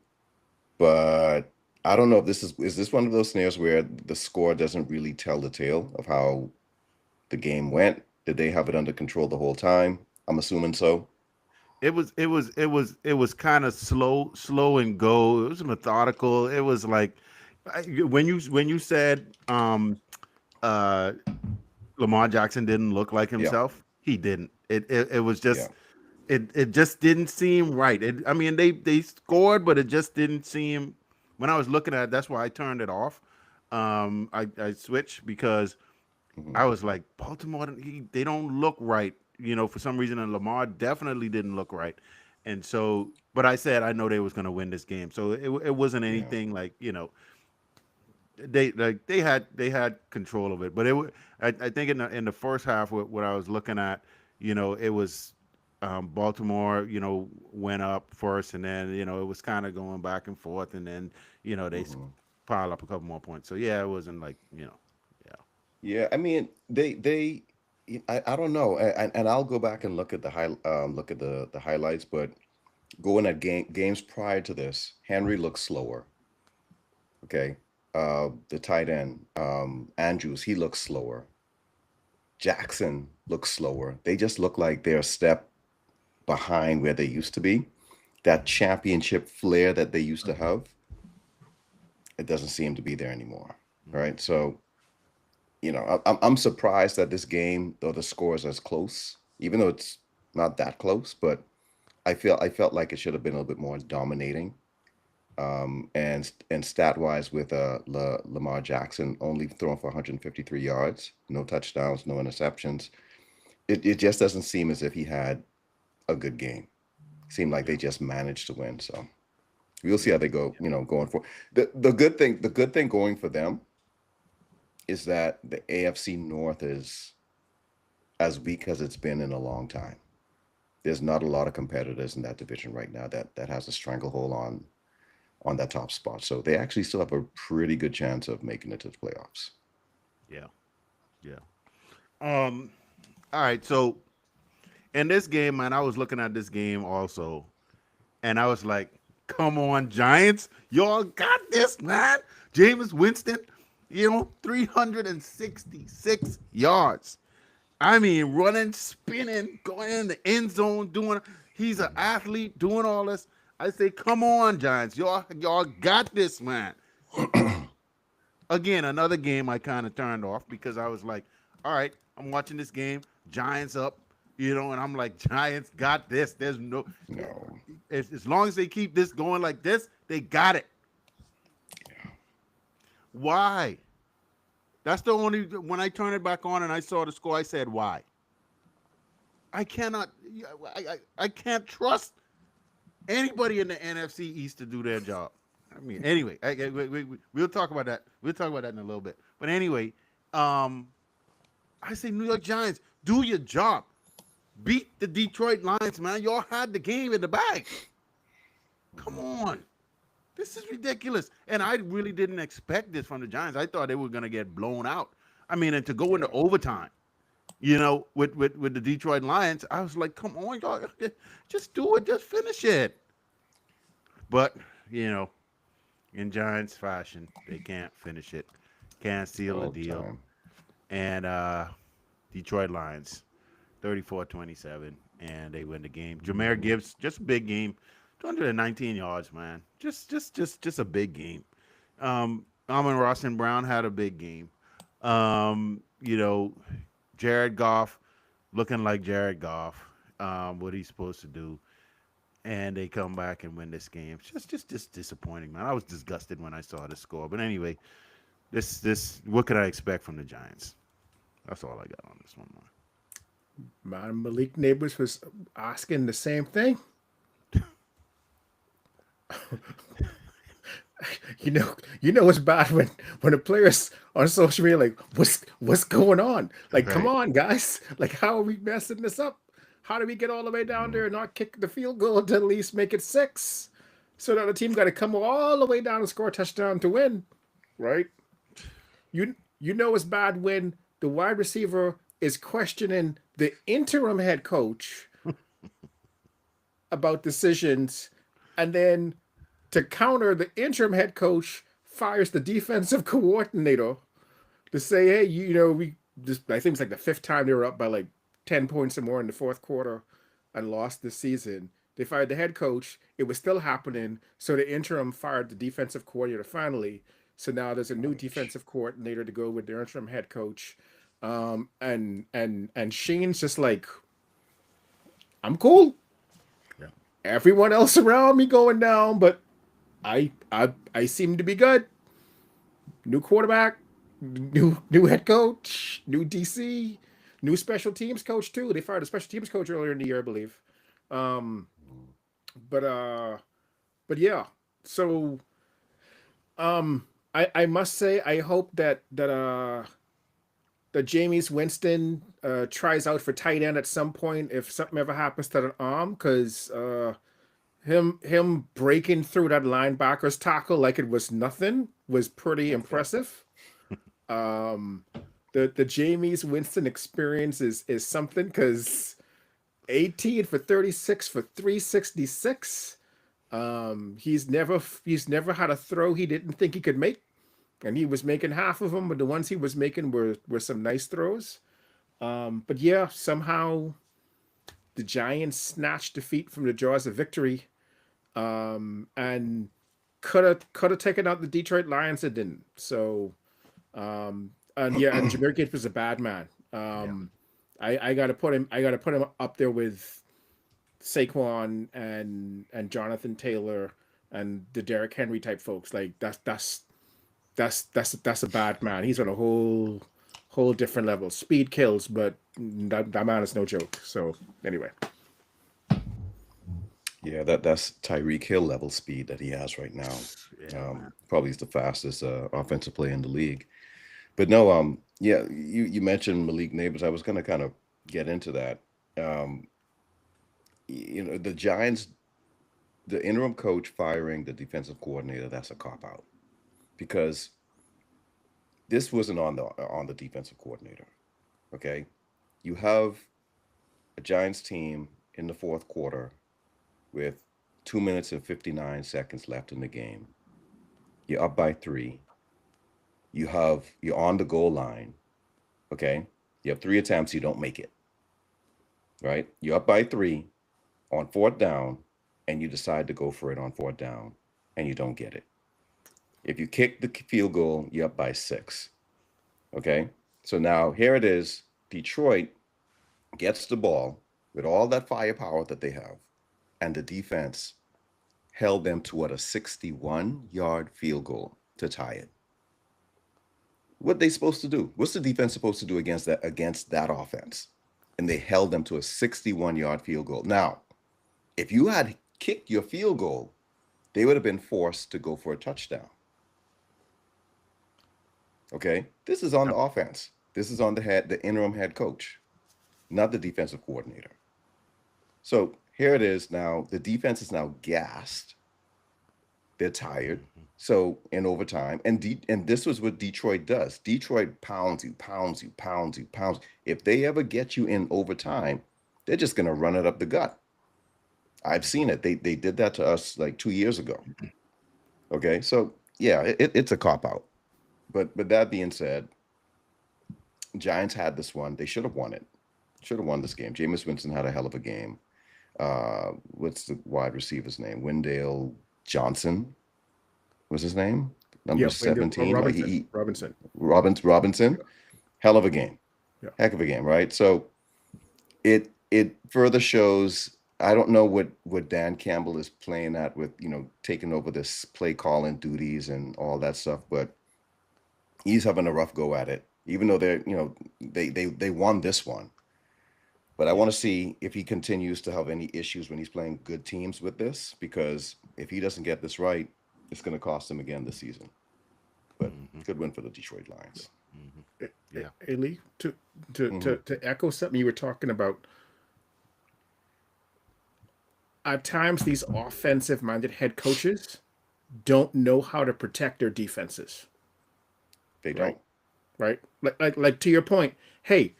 [SPEAKER 3] But I don't know if is this one of those scenarios where the score doesn't really tell the tale of how the game went. Did they have it under control the whole time? I'm assuming so.
[SPEAKER 1] It was kind of slow and go. It was methodical. It was like when you said Lamar Jackson didn't look like
[SPEAKER 3] Yeah,
[SPEAKER 1] himself. He didn't. It was
[SPEAKER 3] yeah.
[SPEAKER 1] just it just didn't seem right. I mean, they scored, but it just didn't seem. When I was looking at it, that's why I turned it off. I switched because
[SPEAKER 3] Hmm.
[SPEAKER 1] I was like, Baltimore, they don't look right, for some reason, and Lamar definitely didn't look right, and so. But I said I know they was going to win this game, so it wasn't
[SPEAKER 3] Yeah.
[SPEAKER 1] anything like they had control of it. But I think in the first half, what I was looking at, it was Baltimore, went up first, and then it was kind of going back and forth, and then they
[SPEAKER 3] Hmm.
[SPEAKER 1] pile up a couple more points. So yeah, it wasn't like yeah.
[SPEAKER 3] Yeah, I mean, I don't know, and I'll go back and look at the highlights, but going at games prior to this, Henry looks slower. Okay, the tight end, Andrews, he looks slower. Jackson looks slower. They just look like they're a step behind where they used to be. That championship flair that they used to have, it doesn't seem to be there anymore. Right, so I'm surprised that this game, though the score is as close, even though it's not that close, but I felt like it should have been a little bit more dominating. And stat wise, with Lamar Jackson only throwing for 153 yards, no touchdowns, no interceptions, it just doesn't seem as if he had a good game. Seemed like they
[SPEAKER 1] Yeah,
[SPEAKER 3] just managed to win. So we'll see
[SPEAKER 1] yeah,
[SPEAKER 3] how they go. Going for the good thing going for them is that the AFC North is as weak as it's been in a long time. There's not a lot of competitors in that division right now that has a stranglehold on that top spot. So they actually still have a pretty good chance of making it to the playoffs.
[SPEAKER 1] yeah, yeah. All right, so in this game, man, I was looking at this game also, and I was like, "Come on, Giants, y'all got this, man." Jameis Winston, 366 yards. I mean, running, spinning, going in the end zone, doing. He's an athlete, doing all this. I say, "Come on, Giants, y'all got this, man." Again, another game I kind of turned off because I was like, all right, I'm watching this game, Giants up, and I'm like, Giants got this. There's no,
[SPEAKER 3] No.
[SPEAKER 1] as long as they keep this going like this, they got it. Why? That's the only, when I turned it back on and I saw the score, I said, why? I cannot, I can't trust anybody in the NFC East to do their job. I mean, anyway, we'll talk about that. We'll talk about that in a little bit. But anyway, um, I say New York Giants, do your job. Beat the Detroit Lions, man. Y'all had the game in the bag. Come on. This is ridiculous. And I really didn't expect this from the Giants. I thought they were going to get blown out. I mean, and to go into
[SPEAKER 3] Yeah.
[SPEAKER 1] overtime, with the Detroit Lions, I was like, come on, y'all. Just do it. Just finish it. But, you know, in Giants fashion, they can't finish it. Can't seal the
[SPEAKER 3] All the
[SPEAKER 1] deal.
[SPEAKER 3] time.
[SPEAKER 1] And Detroit Lions 34-27, and they win the game. Jameer Gibbs, just a big game, 219 yards, man. Just a big game. Amon Ross and Brown had a big game. Um, you know, Jared Goff looking like Jared Goff, what he's supposed to do, and they come back and win this game. It's just disappointing, man. I was disgusted when I saw the score, but anyway, this what could I expect from the Giants? That's all I got on this one, man.
[SPEAKER 2] Man, Malik Neighbors was asking the same thing. It's bad when the players on social media like, what's going on? Like, come
[SPEAKER 1] Right.
[SPEAKER 2] on, guys. Like, how are we messing this up? How do we get all the way down there and not kick the field goal to at least make it 6? So that the team got to come all the way down and score a touchdown to win, right? It's bad when the wide receiver is questioning the interim head coach about decisions, and then to counter, the interim head coach fires the defensive coordinator to say, hey, we just, I think it's like the 5th time they were up by like 10 points or more in the 4th quarter and lost this season. They fired the head coach. It was still happening. So the interim fired the defensive coordinator finally. So now there's a new
[SPEAKER 3] Ouch.
[SPEAKER 2] defensive coordinator to go with the interim head coach. And Shane's just like, I'm cool.
[SPEAKER 1] Yeah.
[SPEAKER 2] Everyone else around me going down, but I seem to be good. New quarterback, new head coach, new DC, new special teams coach too. They fired a special teams coach earlier in the year, I believe. Um, but yeah. So I must say I hope that Jameis Winston tries out for tight end at some point if something ever happens to an arm, because him breaking through that linebacker's tackle like it was nothing was pretty impressive. Um, the Jameis Winston experience is something, because 18 for 36 for 366. He's never had a throw he didn't think he could make, and he was making half of them, but the ones he was making were some nice throws. But yeah, somehow the Giants snatched defeat from the jaws of victory, and could have taken out the Detroit Lions. It didn't. So, and Jahmyr Gibbs was a bad man. I gotta put him up there with Saquon and Jonathan Taylor and the Derrick Henry type folks. Like that's a bad man. He's on a whole different level. Speed kills, but that man is no joke. So anyway.
[SPEAKER 3] Yeah, that's Tyreek Hill level speed that he has right now. Probably is the fastest offensive player in the league. But no, yeah, you mentioned Malik Neighbors. I was going to kind of get into that. The Giants, the interim coach firing the defensive coordinator, that's a cop out, because this wasn't on the defensive coordinator. Okay, you have a Giants team in the fourth quarter with 2 minutes and 59 seconds left in the game. You're up by 3. You're on the goal line. Okay, you have 3 attempts, you don't make it. Right, you're up by 3 on 4th down, and you decide to go for it on 4th down, and you don't get it. If you kick the field goal, you're up by 6. Okay, so now here it is. Detroit gets the ball with all that firepower that they have, and the defense held them to a 61-yard field goal to tie it. What they supposed to do? What's the defense supposed to do against that offense? And they held them to a 61-yard field goal. Now, if you had kicked your field goal, they would have been forced to go for a touchdown. Okay, this is on the offense. This is on the interim head coach, not the defensive coordinator. So here it is now. The defense is now gassed. They're tired. So in overtime, and this was what Detroit does. Detroit pounds you. If they ever get you in overtime, they're just going to run it up the gut. I've seen it. They did that to us like 2 years ago. Okay, so yeah, it's a cop out. But that being said, Giants had this one. They should have won it. Should have won this game. Jameis Winston had a hell of a game. What's the wide receiver's name? Wendell Johnson was his name? Number 17. Robinson. Hell of a game.
[SPEAKER 2] Yeah.
[SPEAKER 3] Heck of a game, right? So it further shows, I don't know what Dan Campbell is playing at with, taking over this play calling duties and all that stuff, but he's having a rough go at it, even though they won this one. But I want to see if he continues to have any issues when he's playing good teams with this, because if he doesn't get this right, it's going to cost him again this season. But good win for the Detroit Lions.
[SPEAKER 2] Yeah. Hey, Lee, to echo something you were talking about, at times these offensive-minded head coaches don't know how to protect their defenses.
[SPEAKER 3] They don't.
[SPEAKER 2] Right? Like to your point, hey,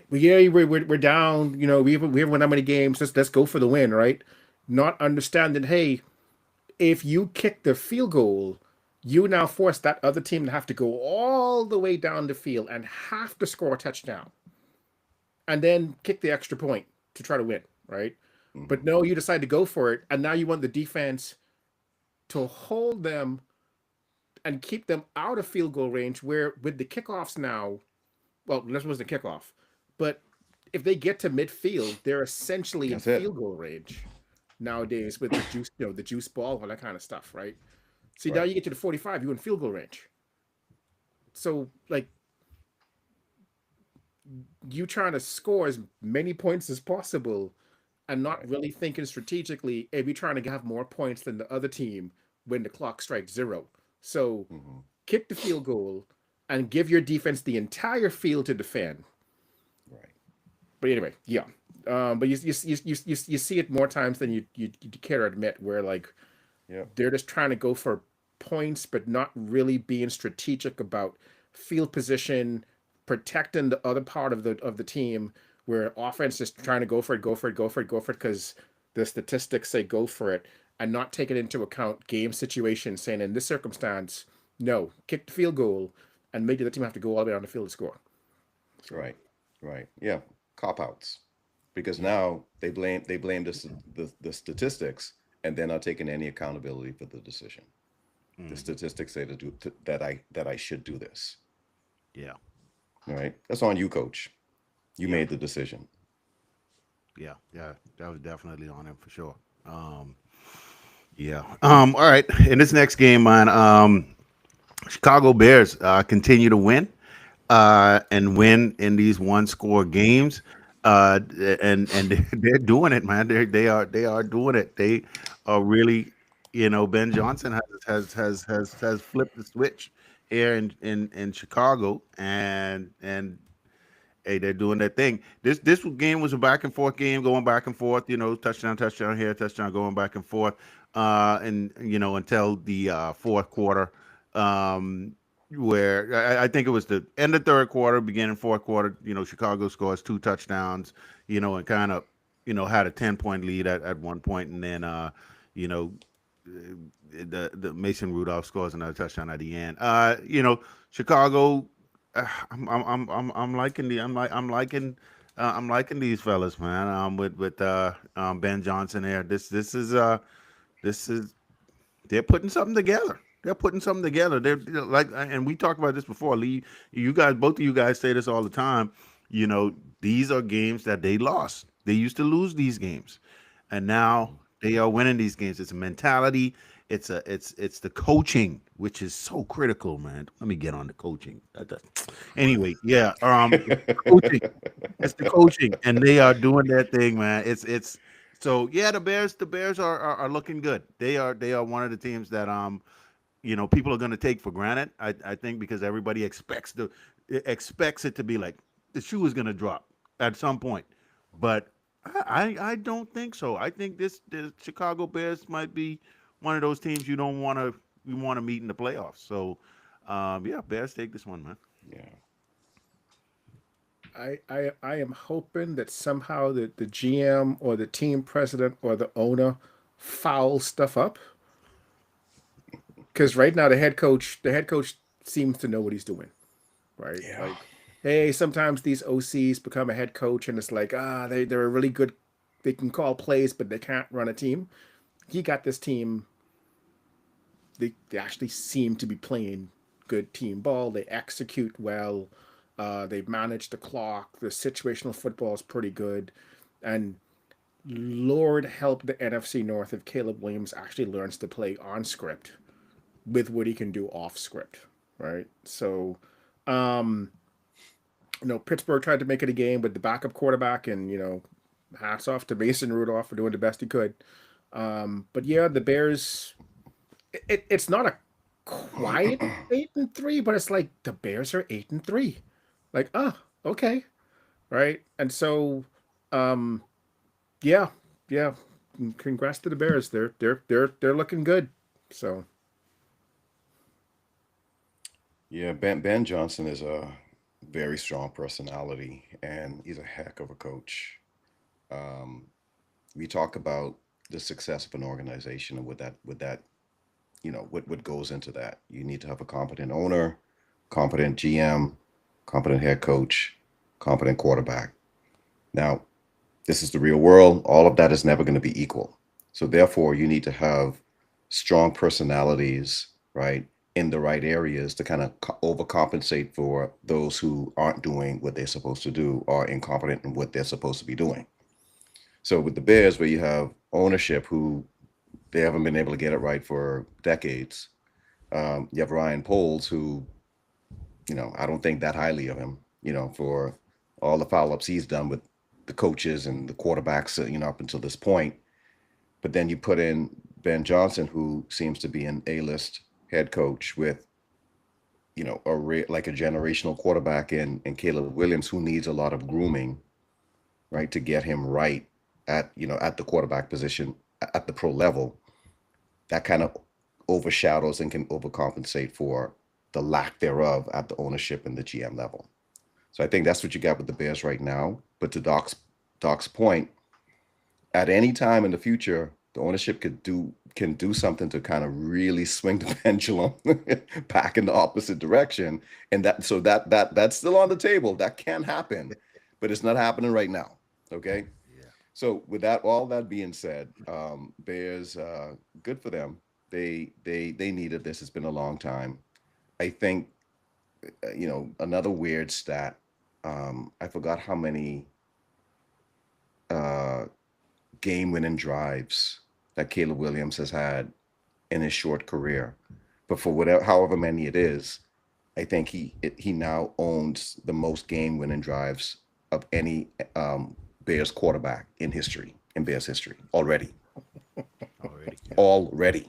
[SPEAKER 2] we're down, we haven't won that many games, let's go for the win, right? Not understanding, hey, if you kick the field goal, you now force that other team to have to go all the way down the field and have to score a touchdown and then kick the extra point to try to win, right? But no, you decide to go for it, and now you want the defense to hold them and keep them out of field goal range, where with the kickoffs now, well, this was the kickoff. But if they get to midfield, they're essentially in
[SPEAKER 3] That's it.
[SPEAKER 2] field goal range nowadays with the juice, the juice ball, all that kind of stuff, right? See, now
[SPEAKER 3] Right.
[SPEAKER 2] you get to the 45, you're in field goal range. So, like, you trying to score as many points as possible and not really thinking strategically if you're trying to have more points than the other team when the clock strikes zero. So,
[SPEAKER 3] Hmm.
[SPEAKER 2] kick the field goal and give your defense the entire field to defend.
[SPEAKER 3] Right.
[SPEAKER 2] But anyway, yeah. But you see it more times than you care to admit, where like
[SPEAKER 3] Yep.
[SPEAKER 2] they're just trying to go for points, but not really being strategic about field position, protecting the other part of the team, where offense is trying to go for it, go for it, go for it, go for it, because the statistics say go for it, and not taking into account game situation, saying in this circumstance, no, kick the field goal and make the other team have to go all the way on the field to score. So
[SPEAKER 3] Right. Right. Yeah. Cop outs, because now they blame the statistics, and they're not taking any accountability for the decision. The
[SPEAKER 1] Mm,
[SPEAKER 3] statistics say that I should do this.
[SPEAKER 1] yeah,
[SPEAKER 3] All right. That's on you, coach. You
[SPEAKER 1] yeah,
[SPEAKER 3] made the decision.
[SPEAKER 1] yeah. That was definitely on him for sure. Um, yeah. All right. In this next game, man, Chicago Bears continue to win and win in these one score games. Uh, and they're doing it, man. They are doing it. They are really, Ben Johnson has flipped the switch here in Chicago, and hey, they're doing their thing. This game was a back and forth game, going back and forth. Touchdown, touchdown here, touchdown, going back and forth. And until the fourth quarter, um, where I think it was the end of third quarter, beginning fourth quarter. Chicago scores two touchdowns. And kind of had a 10-point lead at one point, and then you know the Mason Rudolph scores another touchdown at the end. Chicago. I'm liking I'm liking these fellas, man. With Ben Johnson there. This is they're putting something together. They're putting something together. They're like, and we talked about this before. Lee, you guys, both of you guys say this all the time. These are games that they lost. They used to lose these games, and now they are winning these games. It's a mentality. It's the coaching, which is so critical, man. Let me get on the coaching. Anyway, yeah. It's the coaching. It's the coaching, and they are doing their thing, man. It's so yeah. The Bears are looking good. They are one of the teams that people are going to take for granted. I think because everybody expects it to be like the shoe is going to drop at some point, but I don't think so. I think the Chicago Bears might be one of those teams you want to meet in the playoffs. So yeah, Bears take this one, man.
[SPEAKER 3] Yeah.
[SPEAKER 2] I am hoping that somehow the GM or the team president or the owner foul stuff up, because right now the head coach seems to know what he's doing, right?
[SPEAKER 3] Yeah.
[SPEAKER 2] Like, hey, sometimes these OCs become a head coach and it's like, they're really good, they can call plays but they can't run a team. He got this team, they actually seem to be playing good team ball. They execute well. They manage the clock. The situational football is pretty good, and Lord help the NFC North if Caleb Williams actually learns to play on script with what he can do off script, right? So, um, Pittsburgh tried to make it a game with the backup quarterback, and hats off to Mason Rudolph for doing the best he could. But yeah, the Bears. It's not a quiet 8-3, but it's like the Bears are 8-3. Like, okay, right? And so, um, yeah, yeah. Congrats to the Bears. They're looking good. So
[SPEAKER 3] Yeah. Ben Johnson is a very strong personality, and he's a heck of a coach. Um, we talk about the success of an organization and what that what goes into that. You need to have a competent owner, competent GM, competent head coach, competent quarterback. Now, this is the real world. All of that is never going to be equal. So therefore, you need to have strong personalities, right? in the right areas to kind of overcompensate for those who aren't doing what they're supposed to do or incompetent in what they're supposed to be doing. So with the Bears, where you have ownership who they haven't been able to get it right for decades, you have Ryan Poles who, I don't think that highly of him, for all the foul ups he's done with the coaches and the quarterbacks, up until this point. But then you put in Ben Johnson, who seems to be an A-list head coach with, like a generational quarterback in Caleb Williams, who needs a lot of grooming, right, to get him right at the quarterback position at the pro level. That kind of overshadows and can overcompensate for the lack thereof at the ownership and the GM level. So I think that's what you got with the Bears right now. But to Doc's point, at any time in the future, the ownership can do something to kind of really swing the pendulum back in the opposite direction, and that's still on the table. That can happen, but it's not happening right now. Okay.
[SPEAKER 1] Yeah.
[SPEAKER 3] So with all that being said, Bears, good for them. They needed this. It's been a long time. I think, another weird stat. I forgot how many game-winning drives that Caleb Williams has had in his short career, but for however many it is, I think he now owns the most game-winning drives of any Bears quarterback in Bears history already. Already.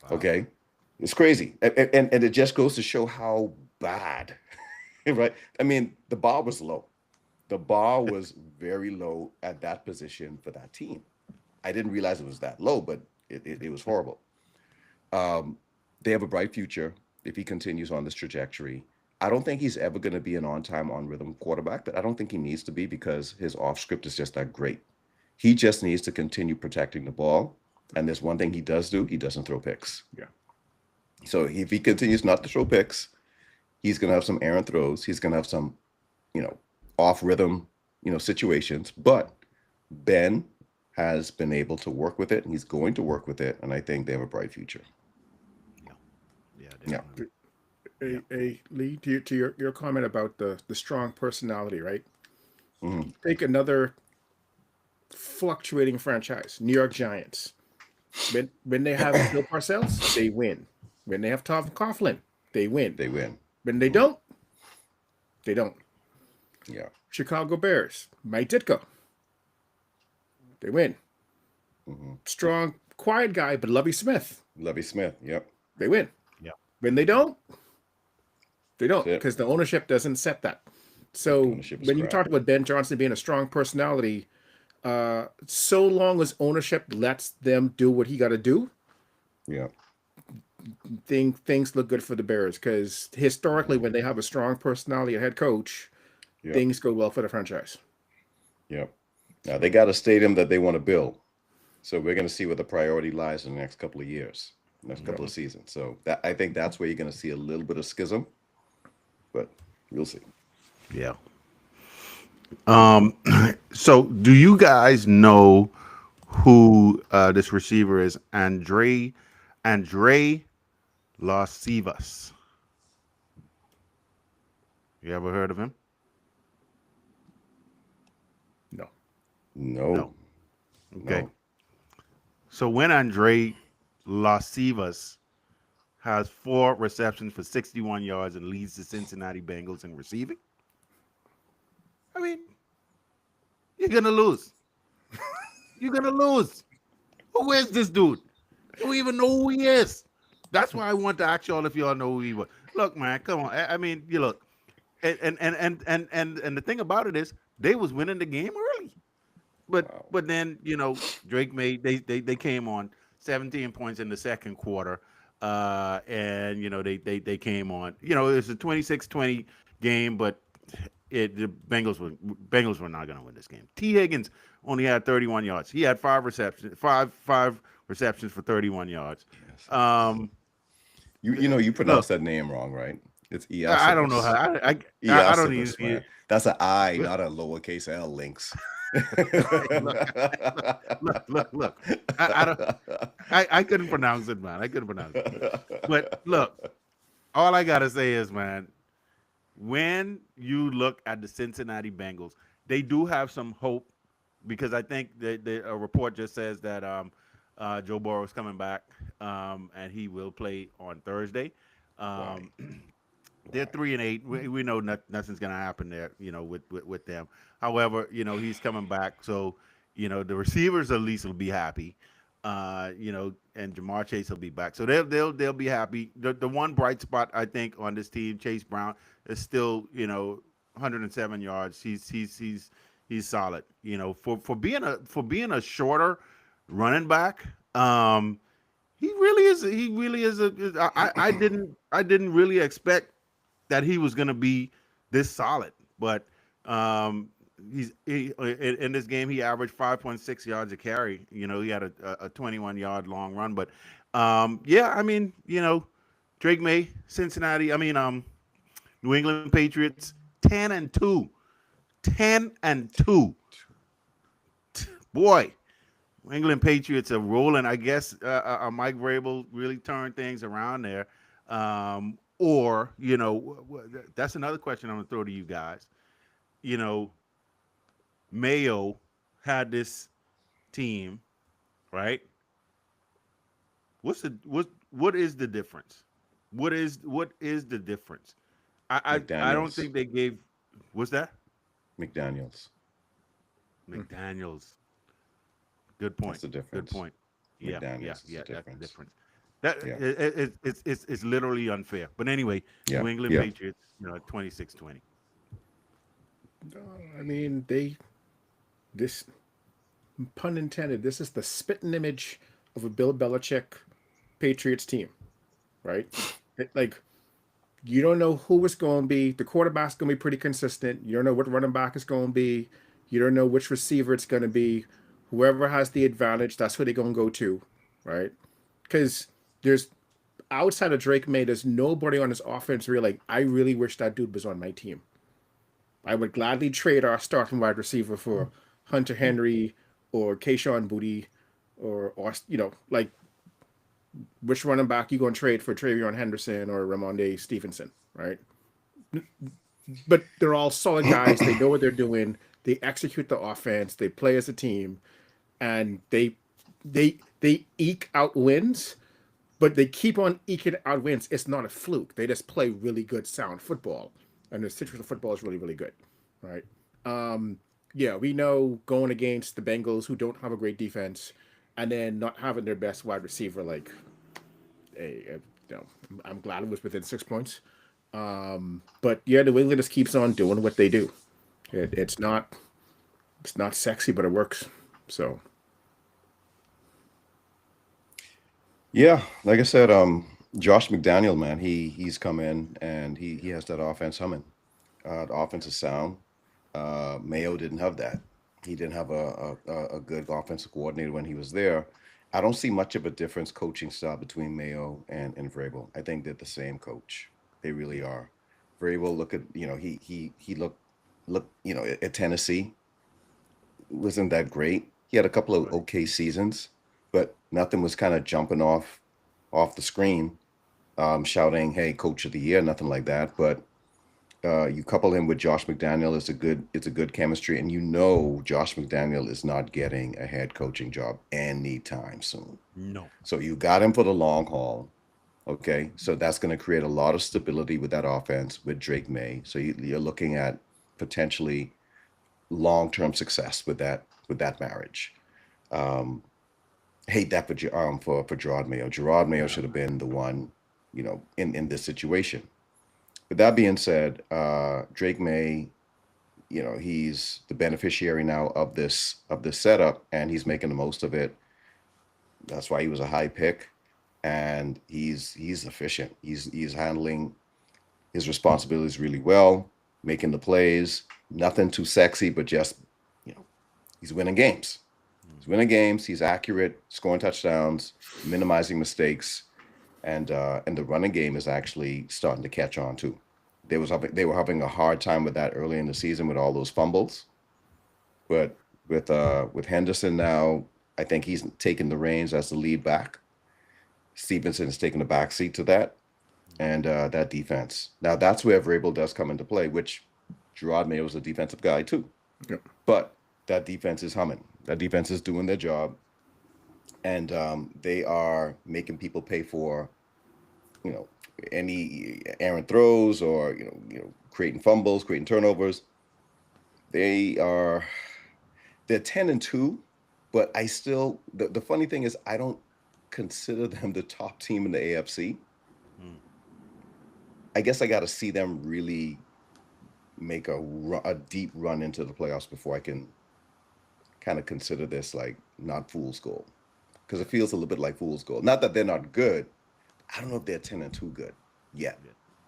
[SPEAKER 3] Wow. Okay, it's crazy, and it just goes to show how bad, right? I mean, the bar was low. The bar was very low at that position for that team. I didn't realize it was that low, but it was horrible. They have a bright future if he continues on this trajectory. I don't think he's ever going to be an on-time, on-rhythm quarterback, but I don't think he needs to be because his off-script is just that great. He just needs to continue protecting the ball. And there's one thing he does do. He doesn't throw picks.
[SPEAKER 2] Yeah.
[SPEAKER 3] So if he continues not to throw picks, he's going to have some errant throws. He's going to have some, off-rhythm, situations. But Ben has been able to work with it, and he's going to work with it. And I think they have a bright future.
[SPEAKER 1] Yeah.
[SPEAKER 2] Hey, Lee, to your comment about the strong personality, right?
[SPEAKER 3] Mm-hmm.
[SPEAKER 2] Take another fluctuating franchise, New York Giants. When they have Bill Parcells, they win. When they have Tom Coughlin, they win.
[SPEAKER 3] They win.
[SPEAKER 2] When they don't, they don't.
[SPEAKER 3] Yeah.
[SPEAKER 2] Chicago Bears, Mike Ditka. They win.
[SPEAKER 3] Mm-hmm.
[SPEAKER 2] Strong, quiet guy, but Lovie Smith.
[SPEAKER 3] Yep.
[SPEAKER 2] They win.
[SPEAKER 1] Yeah.
[SPEAKER 2] When they don't because the ownership doesn't set that. So when you talked about Ben Johnson being a strong personality, so long as ownership lets them do what he got to do,
[SPEAKER 3] yeah,
[SPEAKER 2] things look good for the Bears because historically, when they have a strong personality, a head coach, things go well for the franchise.
[SPEAKER 3] Yep. Now they got a stadium that they want to build, so we're going to see where the priority lies in the next couple of years, couple of seasons. So I think that's where you're going to see a little bit of schism, but we'll see.
[SPEAKER 1] Yeah. So do you guys know who this receiver is? Andre Lascivas. You ever heard of him?
[SPEAKER 3] No.
[SPEAKER 1] Okay.
[SPEAKER 3] No.
[SPEAKER 1] So when Andre Lascivas has 4 receptions for 61 yards and leads the Cincinnati Bengals in receiving, I mean, you're going to lose. You're going to lose. Who is this dude? You don't even know who he is. That's why I want to ask y'all if y'all know who he was. Look, man, come on. I mean, you look. And the thing about it is they was winning the game early. But then, Drake made they came on 17 points in the second quarter. And they came on. It was a 26-20 game, but the Bengals were not going to win this game. T. Higgins only had 31 yards. He had 5 receptions for 31 yards.
[SPEAKER 3] Yes. You pronounce that name wrong, right? It's
[SPEAKER 1] I don't know how. I don't even.
[SPEAKER 3] That's an I, not a lowercase L, Links.
[SPEAKER 1] Look. I don't. I couldn't pronounce it, man. I couldn't pronounce it. But look, all I gotta say is, man, when you look at the Cincinnati Bengals, they do have some hope because I think a report just says that Joe Burrow is coming back and he will play on Thursday.
[SPEAKER 3] Right.
[SPEAKER 1] Um, they're 3-8. We know nothing's gonna happen there, with them. However, he's coming back, so the receivers at least will be happy. And Jamar Chase will be back, so they'll be happy. The one bright spot I think on this team, Chase Brown, is still 107 yards. He's solid. For being a shorter running back. He really is. He really is. I didn't really expect that he was going to be this solid. But in this game he averaged 5.6 yards a carry. He had a 21-yard long run. But yeah, I mean, Drake May, Cincinnati. I mean, New England Patriots, 10-2, 10-2. Boy, New England Patriots are rolling. I guess Mike Vrabel really turned things around there. Or, that's another question I'm going to throw to you guys. Mayo had this team, right? What is the difference? What is the difference? I don't
[SPEAKER 3] McDaniels.
[SPEAKER 1] think they gave. What's that?
[SPEAKER 3] McDaniels.
[SPEAKER 1] McDaniels. Good point.
[SPEAKER 3] That's the
[SPEAKER 1] Good
[SPEAKER 3] difference.
[SPEAKER 1] point. Yeah,
[SPEAKER 3] McDaniels is the
[SPEAKER 1] that's the
[SPEAKER 3] difference.
[SPEAKER 1] difference. That
[SPEAKER 3] Yeah.
[SPEAKER 1] it's literally unfair. But anyway,
[SPEAKER 3] Yeah.
[SPEAKER 1] New England
[SPEAKER 3] Yeah.
[SPEAKER 1] Patriots, 26-20.
[SPEAKER 2] I mean, this pun intended. This is the spitting image of a Bill Belichick Patriots team, right? Like, you don't know who it's going to be. The quarterback's going to be pretty consistent. You don't know what running back is going to be. You don't know which receiver it's going to be. Whoever has the advantage, that's who they're going to go to, right? Because there's outside of Drake May, there's nobody on his offense where you're like, I really wish that dude was on my team. I would gladly trade our starting wide receiver for Hunter Henry or Keyshawn Boutte or like, which running back you going to trade for Travion Henderson or Ramonde Stevenson, right? But they're all solid guys. They know what they're doing. They execute the offense. They play as a team, and they eke out wins, but they keep on eking out wins. It's not a fluke. They just play really good, sound football, and the situational football is really, really good, right? Yeah, we know going against the Bengals, who don't have a great defense, and then not having their best wide receiver, like, I'm glad it was within 6 points. But yeah, New England just keeps on doing what they do. It's not sexy, but it works. So
[SPEAKER 3] Yeah, like I said, Josh McDaniel, man, he's come in and he has that offense humming. The offense is sound. Mayo didn't have that. He didn't have a good offensive coordinator when he was there. I don't see much of a difference coaching style between Mayo and Vrabel. I think they're the same coach. They really are. Vrabel, look at he looked at Tennessee, wasn't that great. He had a couple of okay seasons, but nothing was kind of jumping off the screen, shouting, "Hey, Coach of the Year," nothing like that. But you couple him with Josh McDaniel, it's a good chemistry, and Josh McDaniel is not getting a head coaching job anytime soon.
[SPEAKER 1] No.
[SPEAKER 3] So you got him for the long haul. Okay, so that's going to create a lot of stability with that offense with Drake May. So you're looking at potentially long-term success with that marriage. Um, Hate that for Gerard Mayo. Gerard Mayo should have been the one, in this situation. With that being said, Drake May, he's the beneficiary now of this setup, and he's making the most of it. That's why he was a high pick, and he's efficient. He's handling his responsibilities really well, making the plays. Nothing too sexy, but just he's winning games. He's winning games. He's accurate, scoring touchdowns, minimizing mistakes, and the running game is actually starting to catch on too. They were having a hard time with that early in the season with all those fumbles, but with Henderson now. I think he's taking the reins as the lead back. Stevenson is taking the back seat to that, and that defense. Now that's where Vrabel does come into play, which Gerard Mayo is a defensive guy too.
[SPEAKER 2] Yep.
[SPEAKER 3] But that defense is humming. That defense is doing their job, and they are making people pay for, you know, any errant throws or creating fumbles, creating turnovers. They're 10-2, but I still the funny thing is I don't consider them the top team in the AFC. I guess I got to see them really make a deep run into the playoffs before I can kind of consider this like not fool's gold, because it feels a little bit like fool's gold. Not that they're not good. I don't know if they're 10-2 good yet.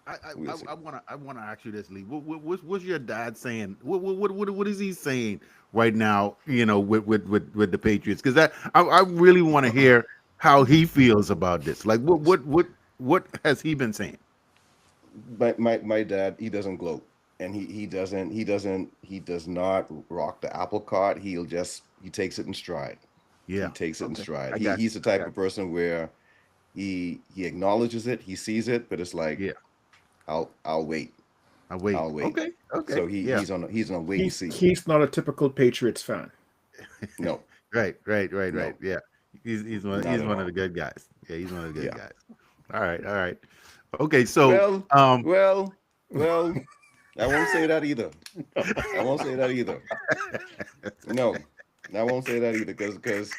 [SPEAKER 1] I want to ask you this, Lee. What's your dad saying? What is he saying right now? With the Patriots, because I really want to hear how he feels about this. Like what has he been saying?
[SPEAKER 3] My dad, he doesn't gloat, and he does not rock the apple cart. He takes it in stride.
[SPEAKER 1] Yeah,
[SPEAKER 3] he takes it in stride.
[SPEAKER 1] I got
[SPEAKER 3] He's the type
[SPEAKER 1] you.
[SPEAKER 3] of person where he acknowledges it, he sees it, but it's like,
[SPEAKER 1] Yeah,
[SPEAKER 3] I'll wait.
[SPEAKER 1] I'll wait. Okay.
[SPEAKER 3] So
[SPEAKER 1] Yeah.
[SPEAKER 3] he's on a wait and see.
[SPEAKER 2] He's not a typical Patriots fan.
[SPEAKER 3] No.
[SPEAKER 1] Right.
[SPEAKER 3] No.
[SPEAKER 1] Yeah, he's one
[SPEAKER 3] Not at
[SPEAKER 1] of
[SPEAKER 3] all.
[SPEAKER 1] the good guys. Yeah, he's one of the good
[SPEAKER 3] Yeah.
[SPEAKER 1] guys. All right. Okay, so
[SPEAKER 3] Well, I won't say that either. I won't say that either. No, I won't say that either, because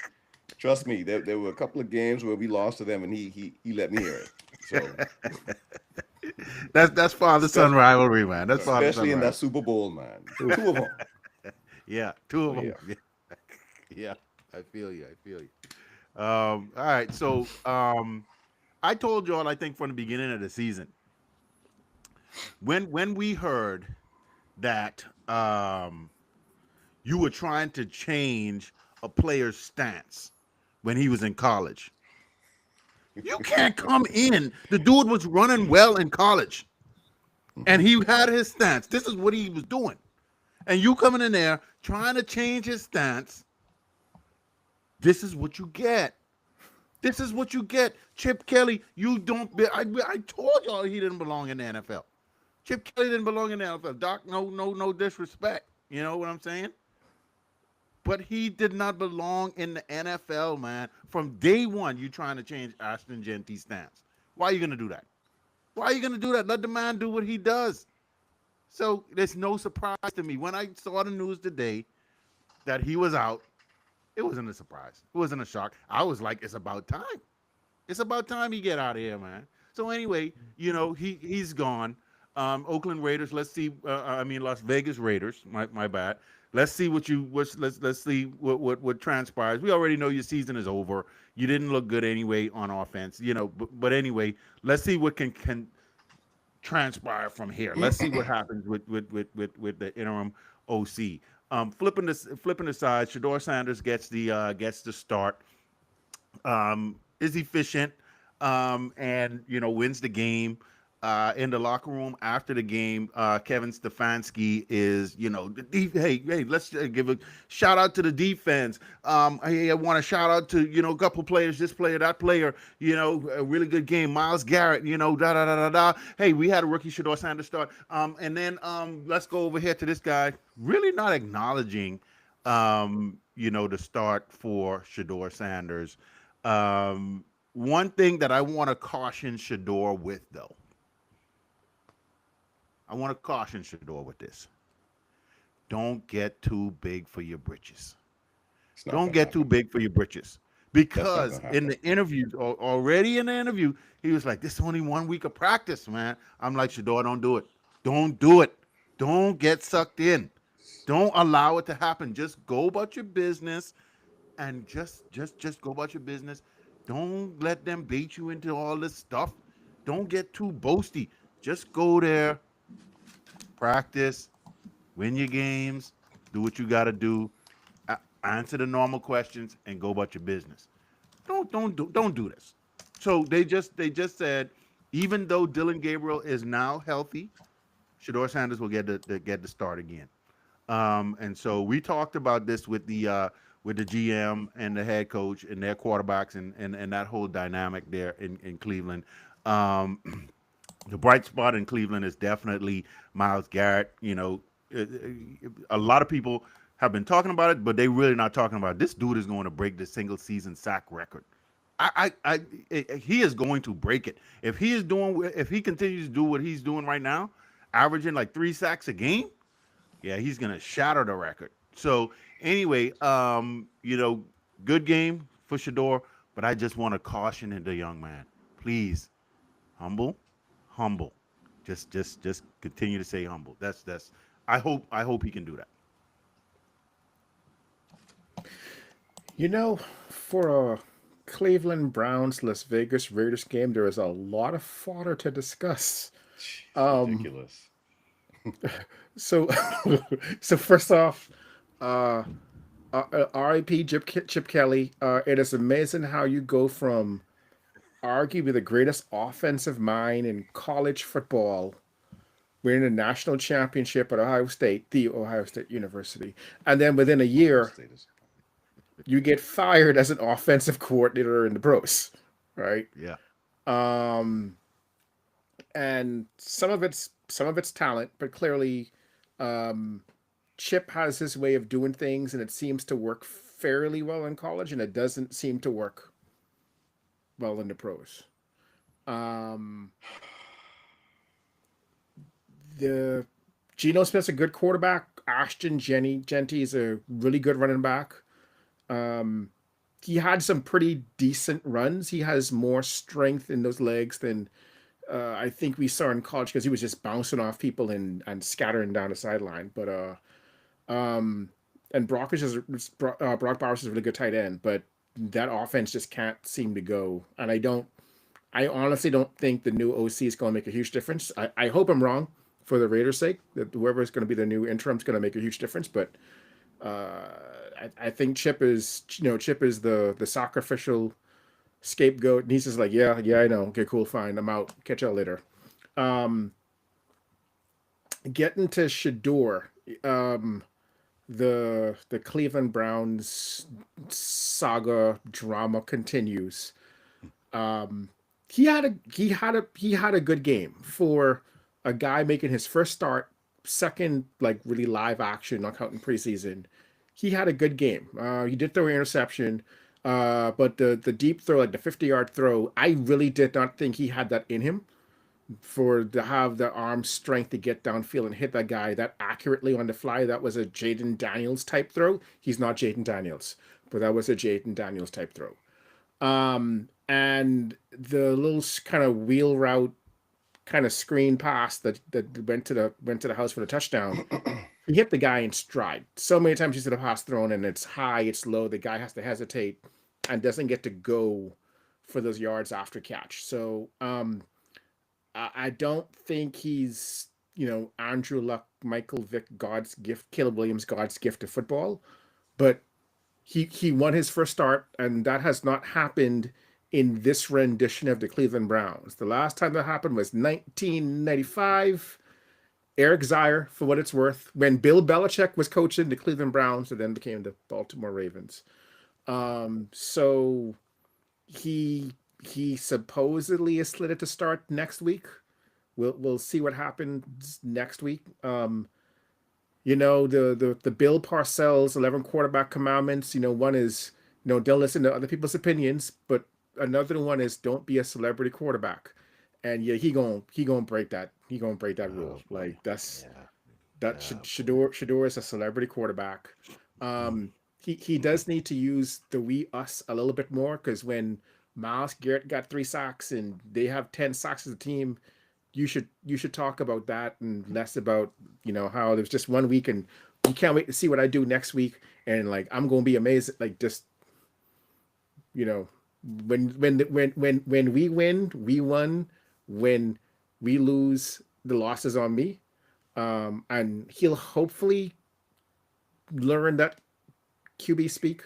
[SPEAKER 3] trust me, there were a couple of games where we lost to them, and he let me hear it. So
[SPEAKER 1] that's father son rivalry, man. That's father son
[SPEAKER 3] especially in
[SPEAKER 1] rivalry.
[SPEAKER 3] that Super Bowl, man. Two of them.
[SPEAKER 1] Yeah, two of
[SPEAKER 3] So,
[SPEAKER 1] them. Yeah, I feel you. All right, so I told y'all, I think from the beginning of the season, when we heard that you were trying to change a player's stance when he was in college. You can't come in. The dude was running well in college, and he had his stance. This is what he was doing. And you coming in there trying to change his stance. This is what you get. This is what you get. Chip Kelly, you don't be, I told y'all he didn't belong in the NFL. Chip Kelly didn't belong in the NFL. Doc, no disrespect. You know what I'm saying? But he did not belong in the NFL, man. From day one, you trying to change Ashton Genty's stance. Why are you going to do that? Why are you going to do that? Let the man do what he does. So there's no surprise to me. When I saw the news today that he was out, it wasn't a surprise. It wasn't a shock. I was like, it's about time. It's about time he get out of here, man. So anyway, he's gone. Oakland Raiders. Let's see. Las Vegas Raiders. My bad. Let's see let's see what transpires. We already know your season is over. You didn't look good anyway on offense. But anyway, let's see what can transpire from here. Let's see what happens with the interim OC. Flipping the side, Shador Sanders gets the start. Is efficient, and wins the game. In the locker room after the game, Kevin Stefanski is, hey, let's give a shout out to the defense. I want to shout out to, a couple players, this player, that player, a really good game. Myles Garrett, da da da da da. Hey, we had a rookie Shador Sanders start. And then let's go over here to this guy, really not acknowledging, the start for Shador Sanders. One thing that I want to caution Shador with, though. I want to caution Shador with this. Don't get too big for your britches. Don't get too big for your britches. Because in the interviews, already in the interview, he was like, this is only 1 week of practice, man. I'm like, Shador, don't do it. Don't do it. Don't get sucked in. Don't allow it to happen. Just go about your business and just go about your business. Don't let them bait you into all this stuff. Don't get too boasty. Just go there. Practice, win your games, do what you got to do, answer the normal questions, and go about your business. Don't do this. So they just said, even though Dylan Gabriel is now healthy, Shador Sanders will get the start again. And so we talked about this with the GM and the head coach and their quarterbacks and that whole dynamic there in Cleveland. Um, the bright spot in Cleveland is definitely Miles Garrett. A lot of people have been talking about it, but they really not talking about it. This dude is going to break the single season sack record. He is going to break it if he continues to do what he's doing right now, averaging like 3 sacks a game. Yeah, he's gonna shatter the record. So anyway, good game for Shador, but I just want to caution the young man. Please, humble, humble. Just continue to say humble. That's. I hope he can do that.
[SPEAKER 2] For a Cleveland Browns Las Vegas Raiders game, there is a lot of fodder to discuss.
[SPEAKER 3] Ridiculous.
[SPEAKER 2] So, so first off, uh, R.I.P. Chip Kelly. It is amazing how you go from arguably the greatest offensive mind in college football, winning a national championship at the Ohio State University, and then within a year, you get fired as an offensive coordinator in the pros, right?
[SPEAKER 1] Yeah.
[SPEAKER 2] Um, and some of it's talent, but clearly, um, Chip has his way of doing things, and it seems to work fairly well in college, and it doesn't seem to work well in the pros. Um, the Geno Smith's a good quarterback. Ashton Genty is a really good running back. Um, he had some pretty decent runs. He has more strength in those legs than I think we saw in college because he was just bouncing off people and scattering down the sideline. But um, and Brock Bowers is a really good tight end, but that offense just can't seem to go. And I honestly don't think the new OC is going to make a huge difference. I hope I'm wrong for the Raiders' sake, that whoever is going to be the new interim is going to make a huge difference. But uh, I think Chip is the sacrificial scapegoat, and he's just like, yeah, I know. Okay, cool, fine. I'm out. Catch y'all later. Um, Getting to Shador, um, the Cleveland Browns saga drama continues. Um, he had a good game for a guy making his first start, second like really live action, not counting preseason. He had a good game. He did throw an interception, but the deep throw, like the 50-yard throw, I really did not think he had that in him for to have the arm strength to get downfield and hit that guy that accurately on the fly. That was a Jaden Daniels type throw. He's not Jaden Daniels, but that was a Jaden Daniels type throw. And the little kind of wheel route, kind of screen pass that went to the house for the touchdown. He hit the guy in stride. So many times you see the pass thrown and it's high, it's low. The guy has to hesitate and doesn't get to go for those yards after catch. So I don't think he's Andrew Luck, Michael Vick, God's gift, Caleb Williams, God's gift to football, but he won his first start, and that has not happened in this rendition of the Cleveland Browns. The last time that happened was 1995. Eric Zaire, for what it's worth, when Bill Belichick was coaching the Cleveland Browns and then became the Baltimore Ravens. So he supposedly is slated to start next week. We'll see what happens next week. The Bill Parcells 11 quarterback commandments. One is don't listen to other people's opinions, but another one is don't be a celebrity quarterback. And yeah, he gonna break that. He gonna break that rule. Like Shador is a celebrity quarterback. He does need to use the we us a little bit more, because when Myles Garrett got 3 sacks and they have 10 sacks as a team, you should talk about that and less about how there's just 1 week and you can't wait to see what I do next week, and like I'm gonna be amazed. Like just when we win, we won. When we lose, the loss is on me. And he'll hopefully learn that QB speak.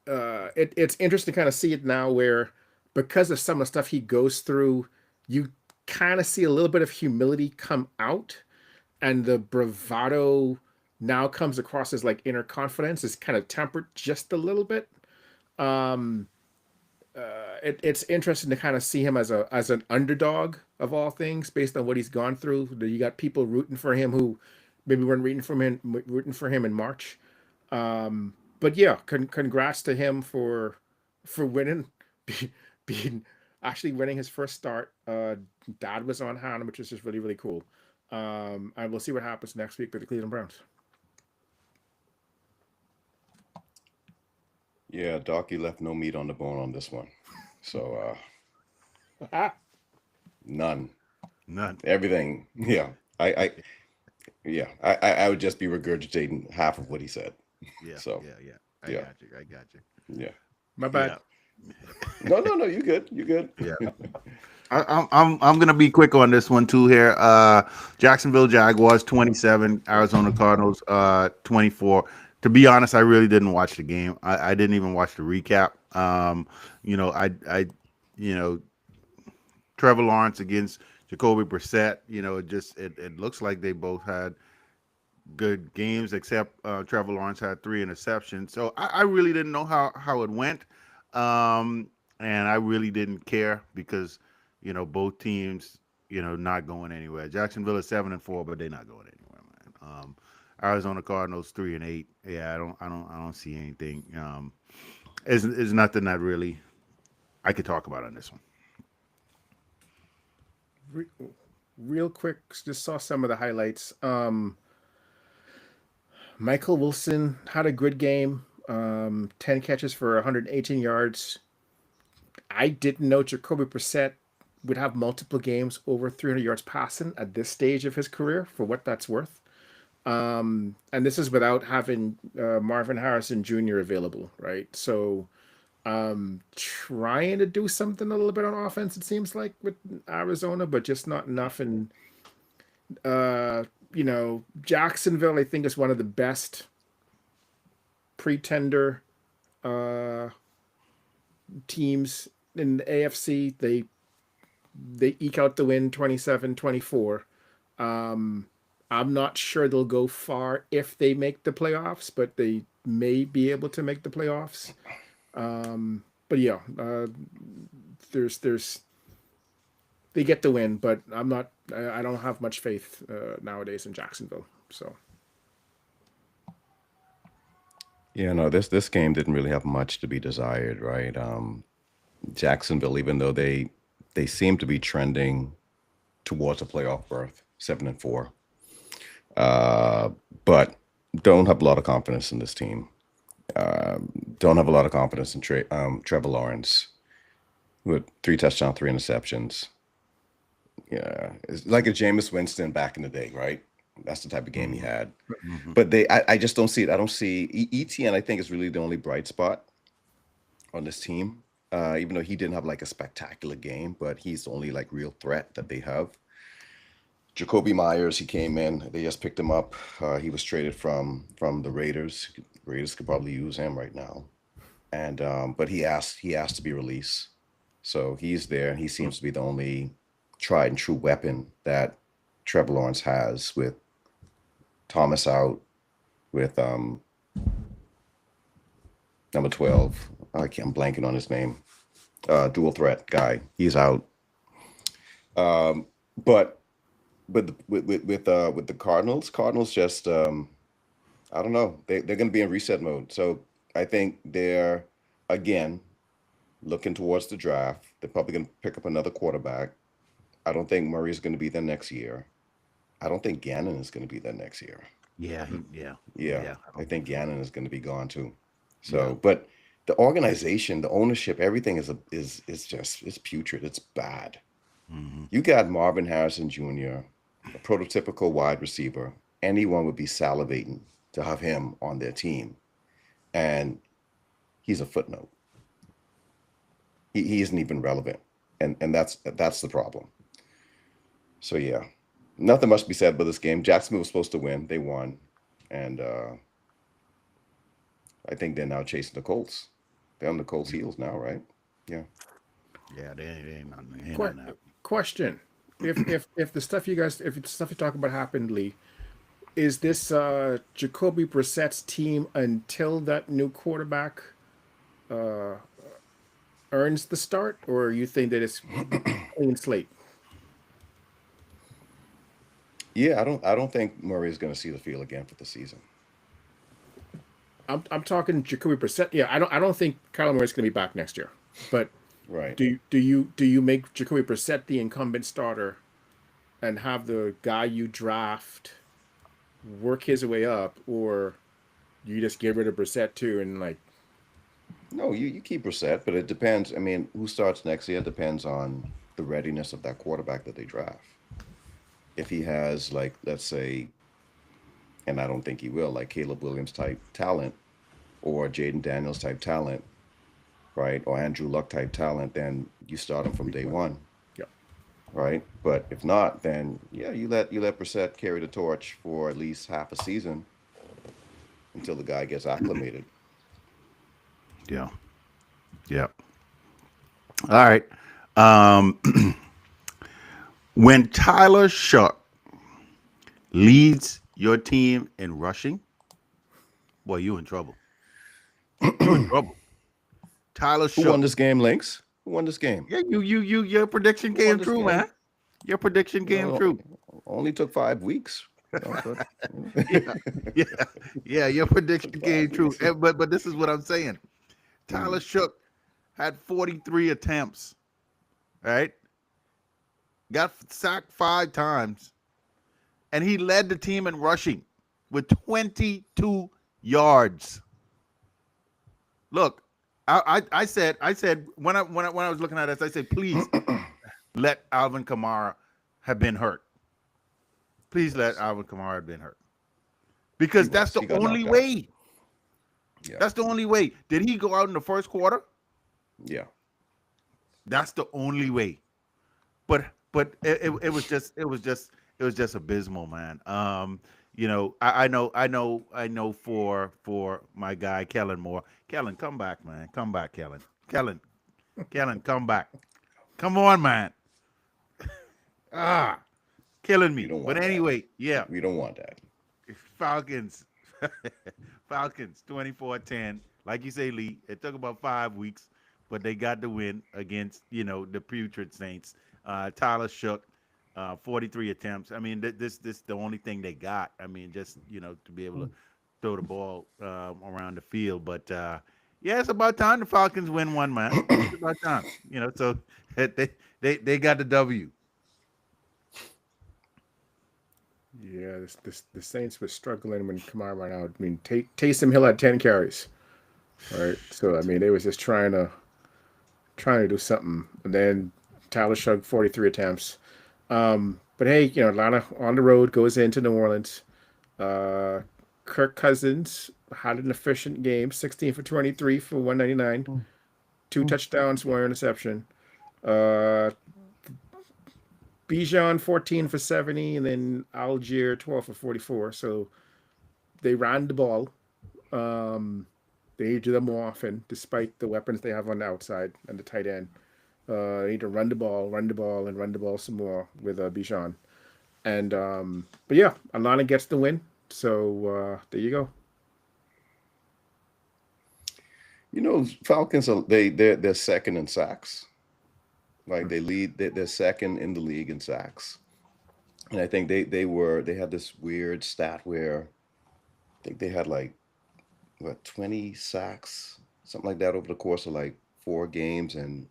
[SPEAKER 2] It's interesting to kind of see it now where, because of some of the stuff he goes through, you kind of see a little bit of humility come out. and the bravado now comes across as like inner confidence is kind of tempered just a little bit. Um, it's interesting to kind of see him as an underdog of all things based on what he's gone through. You got people rooting for him who maybe weren't rooting for him in March. But yeah, congrats to him for winning, being actually winning his first start. Dad was on hand, which is just really really cool. And we'll see what happens next week with the Cleveland Browns.
[SPEAKER 3] Yeah, Doc, you left no meat on the bone on this one. So none.
[SPEAKER 1] None.
[SPEAKER 3] Everything. Yeah. I would just be regurgitating half of what he said.
[SPEAKER 1] Yeah.
[SPEAKER 3] So
[SPEAKER 1] Yeah. I
[SPEAKER 3] yeah.
[SPEAKER 1] got you.
[SPEAKER 3] Yeah.
[SPEAKER 2] My bad.
[SPEAKER 3] No, you good. You good.
[SPEAKER 1] Yeah. I'm gonna be quick on this one too here. Jacksonville Jaguars 27, Arizona Cardinals 24. To be honest, I really didn't watch the game. I didn't even watch the recap. You know, Trevor Lawrence against Jacoby Brissett. It looks like they both had good games, except Trevor Lawrence had 3 interceptions. So I really didn't know how it went, and I really didn't care because both teams not going anywhere. Jacksonville is 7-4, but they're not going anywhere, man. Arizona Cardinals 3-8. Yeah, I don't see anything. Is nothing that really I could talk about on this one.
[SPEAKER 2] Real quick, just saw some of the highlights. Michael Wilson had a good game. 10 catches for 118 yards. I didn't know Jacoby Brissett would have multiple games over 300 yards passing at this stage of his career, for what that's worth. And this is without having Marvin Harrison Jr. available, right? So trying to do something a little bit on offense, it seems like, with Arizona, but just not enough. And Jacksonville, I think, is one of the best pretender teams in the AFC. They eke out the win 27-24. I'm not sure they'll go far if they make the playoffs, but they may be able to make the playoffs. But yeah, there's they get the win, but I don't have much faith nowadays in Jacksonville. So
[SPEAKER 3] Yeah, no, this game didn't really have much to be desired, right? Jacksonville, even though they seem to be trending towards a playoff berth, 7-4, but don't have a lot of confidence in this team. Don't have a lot of confidence in Trevor Lawrence, with 3 touchdowns, 3 interceptions. Yeah, it's like a Jameis Winston back in the day, right? That's the type of game he had.
[SPEAKER 1] Mm-hmm.
[SPEAKER 3] But I just don't see it. I don't see ETN. I think is really the only bright spot on this team. Even though he didn't have like a spectacular game, but he's the only like real threat that they have. Jacoby Myers, he came in. They just picked him up. He was traded from the Raiders. Raiders could probably use him right now, and but he asked to be released, so he's there, and he seems to be the only tried and true weapon that Trevor Lawrence has, with Thomas out, with number 12. I'm blanking on his name. Dual threat guy. He's out. But with the Cardinals just I don't know. They're going to be in reset mode. So I think they're again looking towards the draft. They're probably going to pick up another quarterback. I don't think Murray's going to be there next year. I don't think Gannon is going to be there next year.
[SPEAKER 1] Yeah.
[SPEAKER 3] I think Gannon is going to be gone too. So, but the organization, the ownership, everything is putrid. It's bad.
[SPEAKER 1] Mm-hmm.
[SPEAKER 3] You got Marvin Harrison Jr., a prototypical wide receiver. Anyone would be salivating to have him on their team, and he's a footnote. He isn't even relevant, and that's the problem. So yeah, nothing much to be said about this game. Jacksonville was supposed to win. They won, and I think they're now chasing the Colts. They're on the Colts' heels now, right? Yeah.
[SPEAKER 1] Yeah, they ain't nothing.
[SPEAKER 2] question: if the stuff you talk about happened, Lee, is this Jacoby Brissett's team until that new quarterback uh, earns the start, or you think that it's clean slate?
[SPEAKER 3] Yeah, I don't think Murray is going to see the field again for the season.
[SPEAKER 2] I'm talking Jacoby Brissett. Yeah, I don't think Kyler Murray's going to be back next year. But
[SPEAKER 3] Right.
[SPEAKER 2] do you make Jacoby Brissett the incumbent starter and have the guy you draft work his way up, or you just get rid of Brissett too and like
[SPEAKER 3] No, you keep Brissett, but it depends. I mean, who starts next year depends on the readiness of that quarterback that they draft. If he has, like, let's say, and I don't think he will, like Caleb Williams type talent or Jaden Daniels type talent, right? Or Andrew Luck type talent, then you start him from day one,
[SPEAKER 2] yeah.
[SPEAKER 3] right? But if not, then yeah, you let Brissett carry the torch for at least half a season until the guy gets acclimated.
[SPEAKER 1] Yeah. Yeah. All right. Um, when Tyler Shuck leads your team in rushing, boy, you in trouble. You in trouble. Tyler
[SPEAKER 3] Who won
[SPEAKER 1] Shuck.
[SPEAKER 3] this game, Lynx? Who won this game?
[SPEAKER 1] Yeah, your prediction
[SPEAKER 3] Who won
[SPEAKER 1] came
[SPEAKER 3] this
[SPEAKER 1] true,
[SPEAKER 3] game?
[SPEAKER 1] man. Your prediction came
[SPEAKER 3] Well,
[SPEAKER 1] true.
[SPEAKER 3] only took 5 weeks.
[SPEAKER 1] Yeah, yeah, yeah. Your prediction came true. But this is what I'm saying. Tyler Shook had 43 attempts, right? Got sacked 5 times, and he led the team in rushing with 22 yards. Look, I said when I was looking at this, I said, please let Alvin Kamara have been hurt. Please let Alvin Kamara have been hurt. Because that's the only way.
[SPEAKER 3] Yeah.
[SPEAKER 1] That's the only way. Did he go out in the first quarter?
[SPEAKER 3] Yeah.
[SPEAKER 1] That's the only way. But it was just abysmal, man. I know for my guy Kellen Moore. Kellen, come back, man. Come back, Kellen. Kellen, come back. Come on, man. Killing me. But anyway, yeah.
[SPEAKER 3] We don't want that.
[SPEAKER 1] Falcons 24-10. Like you say, Lee, it took about 5 weeks, but they got the win against, the putrid Saints. Tyler Shook, 43 attempts. I mean, this the only thing they got. I mean, just, to be able to throw the ball around the field. But, yeah, it's about time the Falcons win one, man. It's about time. So they got the W.
[SPEAKER 2] Yeah, the Saints were struggling when Kamara ran out. I mean, Taysom Hill had 10 carries, right? So I mean, they was just trying to do something. And then Tyler Shug 43 attempts. But hey, Atlanta on the road goes into New Orleans. Kirk Cousins had an efficient game, 16 for 23 for 199, 2 touchdowns, 1 interception. Bijan 14 for 70, and then Algier 12 for 44. So they ran the ball. They do that more often, despite the weapons they have on the outside and the tight end. They need to run the ball, and run the ball some more with Bijan. And but yeah, Atlanta gets the win. So there you go.
[SPEAKER 3] Falcons they're second in sacks. Like they're second in the league in sacks. And I think they had this weird stat where I think they had like 20 sacks, something like that over the course of like 4 games and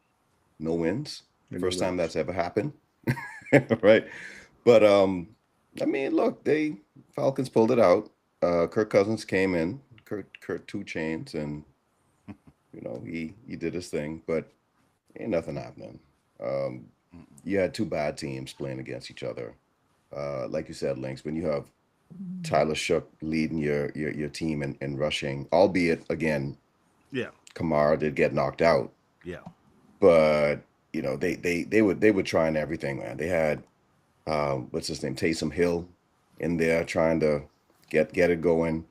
[SPEAKER 3] no wins. First time that's ever happened. Right. But I mean, look, Falcons pulled it out. Kirk Cousins came in, Kurt 2 chains, and he did his thing, but ain't nothing happening. You had 2 bad teams playing against each other. Like you said, Lynx, when you have Tyler Shook leading your team in rushing, albeit again,
[SPEAKER 1] yeah,
[SPEAKER 3] Kamara did get knocked out.
[SPEAKER 1] Yeah.
[SPEAKER 3] But they were trying everything, man. They had what's his name, Taysom Hill in there trying to get it going.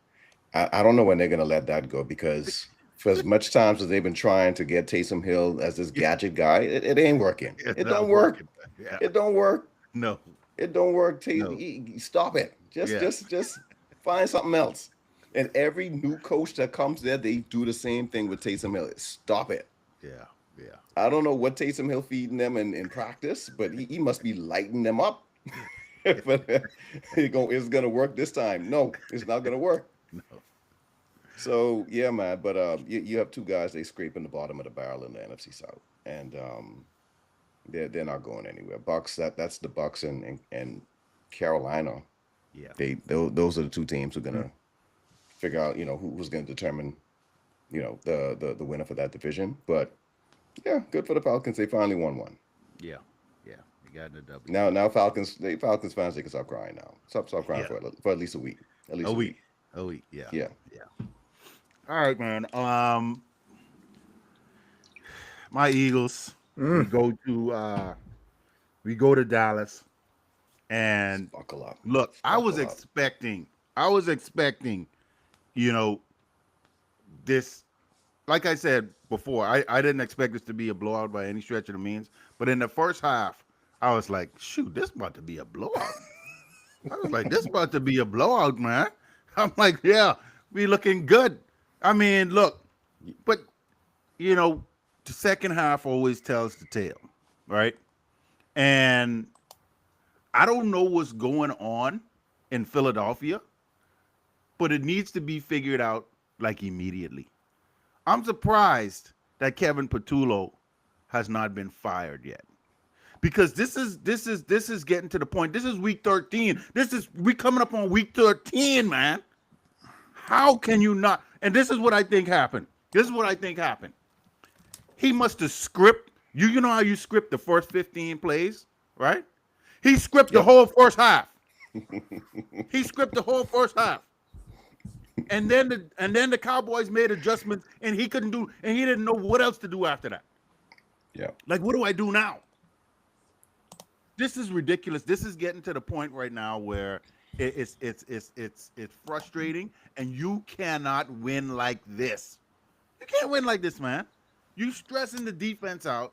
[SPEAKER 3] I don't know when they're gonna let that go, because for as much times as they've been trying to get Taysom Hill as this gadget guy, it ain't working. It don't work.
[SPEAKER 1] Yeah.
[SPEAKER 3] It don't work.
[SPEAKER 1] No.
[SPEAKER 3] It don't work.
[SPEAKER 1] No.
[SPEAKER 3] Stop it.
[SPEAKER 1] Yeah.
[SPEAKER 3] Just find something else. And every new coach that comes there, they do the same thing with Taysom Hill. Stop it.
[SPEAKER 1] Yeah. Yeah.
[SPEAKER 3] I don't know what Taysom Hill feeding them in practice, but he must be lighting them up. But it's gonna work this time. No, it's not gonna work.
[SPEAKER 1] No.
[SPEAKER 3] So yeah, man. But you have two guys they scraping the bottom of the barrel in the NFC South, and they're not going anywhere. Bucks that's the Bucks and Carolina.
[SPEAKER 1] Yeah.
[SPEAKER 3] Those are the two teams who are gonna figure out who's gonna determine the winner for that division. But yeah, good for the Falcons. They finally won one.
[SPEAKER 1] Yeah. Yeah. You got the W.
[SPEAKER 3] Now Falcons fans they can stop crying now. Stop crying
[SPEAKER 1] Yeah.
[SPEAKER 3] for at least a week. At least
[SPEAKER 1] A week. A week. Yeah.
[SPEAKER 3] Yeah.
[SPEAKER 1] Yeah. All right, man. My Eagles. We go to Dallas, and
[SPEAKER 3] Buckle up.
[SPEAKER 1] look, I was
[SPEAKER 3] Buckle up.
[SPEAKER 1] expecting, this. Like I said before, I didn't expect this to be a blowout by any stretch of the means. But in the first half, I was like, shoot, this about to be a blowout. I was like, this about to be a blowout, man. I'm like, yeah, we looking good. I mean, look, but the second half always tells the tale, right? And I don't know what's going on in Philadelphia, but it needs to be figured out like immediately. I'm surprised that Kevin Patullo has not been fired yet. Because this is getting to the point. This is week 13. We coming up on week 13, man. How can you not? And this is what I think happened. He must have script. You know how you script the first 15 plays, right? He scripted the whole first half. And then the Cowboys made adjustments, and he didn't know what else to do after that.
[SPEAKER 3] Yeah.
[SPEAKER 1] Like, what do I do now? This is ridiculous. This is getting to the point right now where it's frustrating, and you cannot win like this. You can't win like this, man. You stressing the defense out.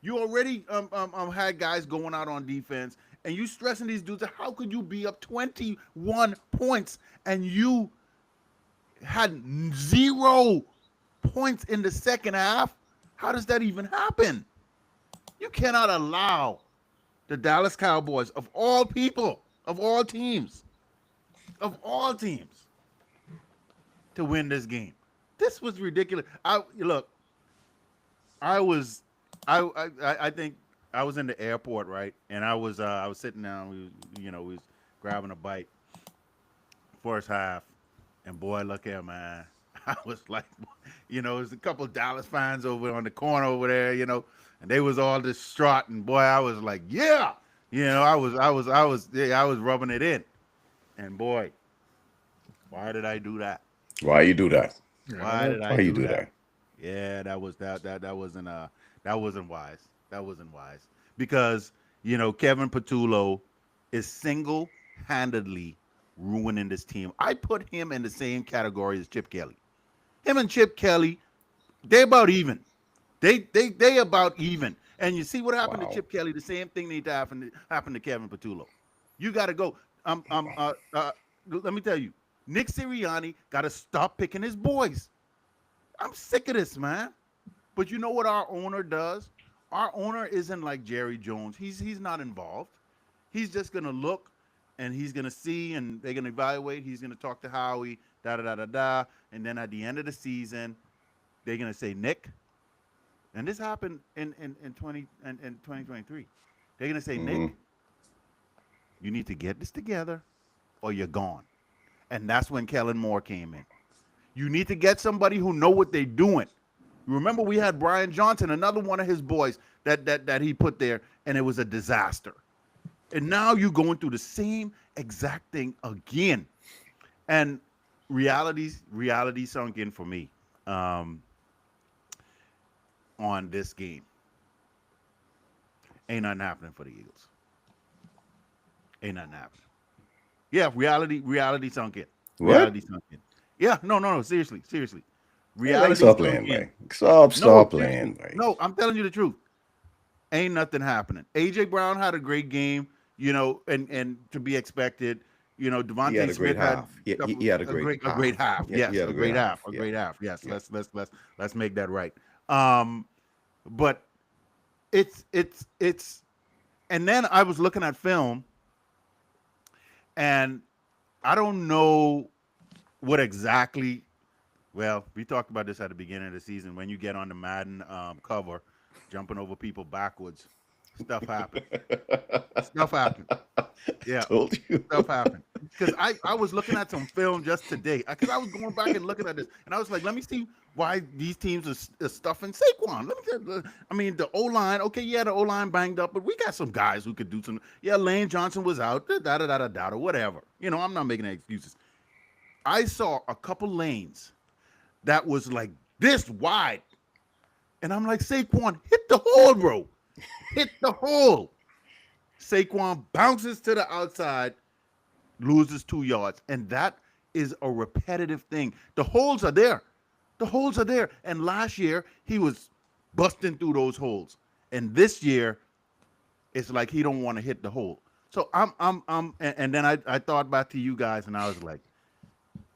[SPEAKER 1] You already had guys going out on defense, and you stressing these dudes. How could you be up 21 points and you had 0 points in the second half? How does that even happen? You cannot allow the Dallas Cowboys, of all people, of all teams, to win this game. This was ridiculous. I think I was in the airport, right? And I was sitting down. We was grabbing a bite. First half, and boy, look here, man. I was like, there's a couple of Dallas fans over on the corner over there, and they was all distraught. And boy, I was like, yeah, I was rubbing it in. And boy, why did I do that?
[SPEAKER 3] Why you do that?
[SPEAKER 1] Why did I do that?
[SPEAKER 3] that?
[SPEAKER 1] Yeah, that wasn't wise. That wasn't wise because Kevin Patullo is single-handedly ruining this team. I put him in the same category as Chip Kelly. Him and Chip Kelly, they about even. They about even. And you see what happened to Chip Kelly? The same thing need to happen to Kevin Patullo. You got to go. Let me tell you, Nick Sirianni got to stop picking his boys. I'm sick of this, man. But you know what our owner does? Our owner isn't like Jerry Jones. He's not involved. He's just gonna look, and he's gonna see, and they're gonna evaluate. He's gonna talk to Howie, and then at the end of the season, they're gonna say, Nick. And this happened in 2023. They're gonna say, Nick, you need to get this together, or you're gone. And that's when Kellen Moore came in. You need to get somebody who know what they're doing. Remember, we had Brian Johnson, another one of his boys that he put there, and it was a disaster. And now you're going through the same exact thing again. And reality sunk in for me on this game. Ain't nothing happening for the Eagles. Ain't nothing happening. Yeah, reality sunk in.
[SPEAKER 3] What?
[SPEAKER 1] Reality sunk in. Yeah, no, seriously.
[SPEAKER 3] Reality stop playing, man. Stop playing, man.
[SPEAKER 1] No, I'm telling you the truth. Ain't nothing happening. AJ Brown had a great game, and to be expected.
[SPEAKER 3] He had
[SPEAKER 1] Devontae
[SPEAKER 3] a great
[SPEAKER 1] Smith had
[SPEAKER 3] half. He had a great
[SPEAKER 1] a great
[SPEAKER 3] half.
[SPEAKER 1] half.
[SPEAKER 3] He
[SPEAKER 1] Yes,
[SPEAKER 3] had
[SPEAKER 1] a
[SPEAKER 3] a great
[SPEAKER 1] great half.
[SPEAKER 3] half.
[SPEAKER 1] A
[SPEAKER 3] Yeah.
[SPEAKER 1] great half. Yes.
[SPEAKER 3] Yeah.
[SPEAKER 1] Let's make that right. Um, but it's and then I was looking at film, and I don't know what exactly. Well, we talked about this at the beginning of the season. When you get on the Madden cover, jumping over people backwards, stuff happens. Stuff happens. Yeah,
[SPEAKER 3] Told you.
[SPEAKER 1] stuff happened. Because I was looking at some film just today. Because I was going back and looking at this, and I was like, let me see why these teams are stuffing Saquon. I mean, the O line. Okay, yeah, the O line banged up, but we got some guys who could do some. Yeah, Lane Johnson was out. Or whatever. I'm not making any excuses. I saw a couple lanes that was like this wide, and I'm like, Saquon, hit the hole, bro. Hit the hole. Saquon bounces to the outside, loses 2 yards. And that is a repetitive thing. The holes are there. The holes are there. And last year, he was busting through those holes. And this year, it's like he don't want to hit the hole. So and then I thought back to you guys, and I was like,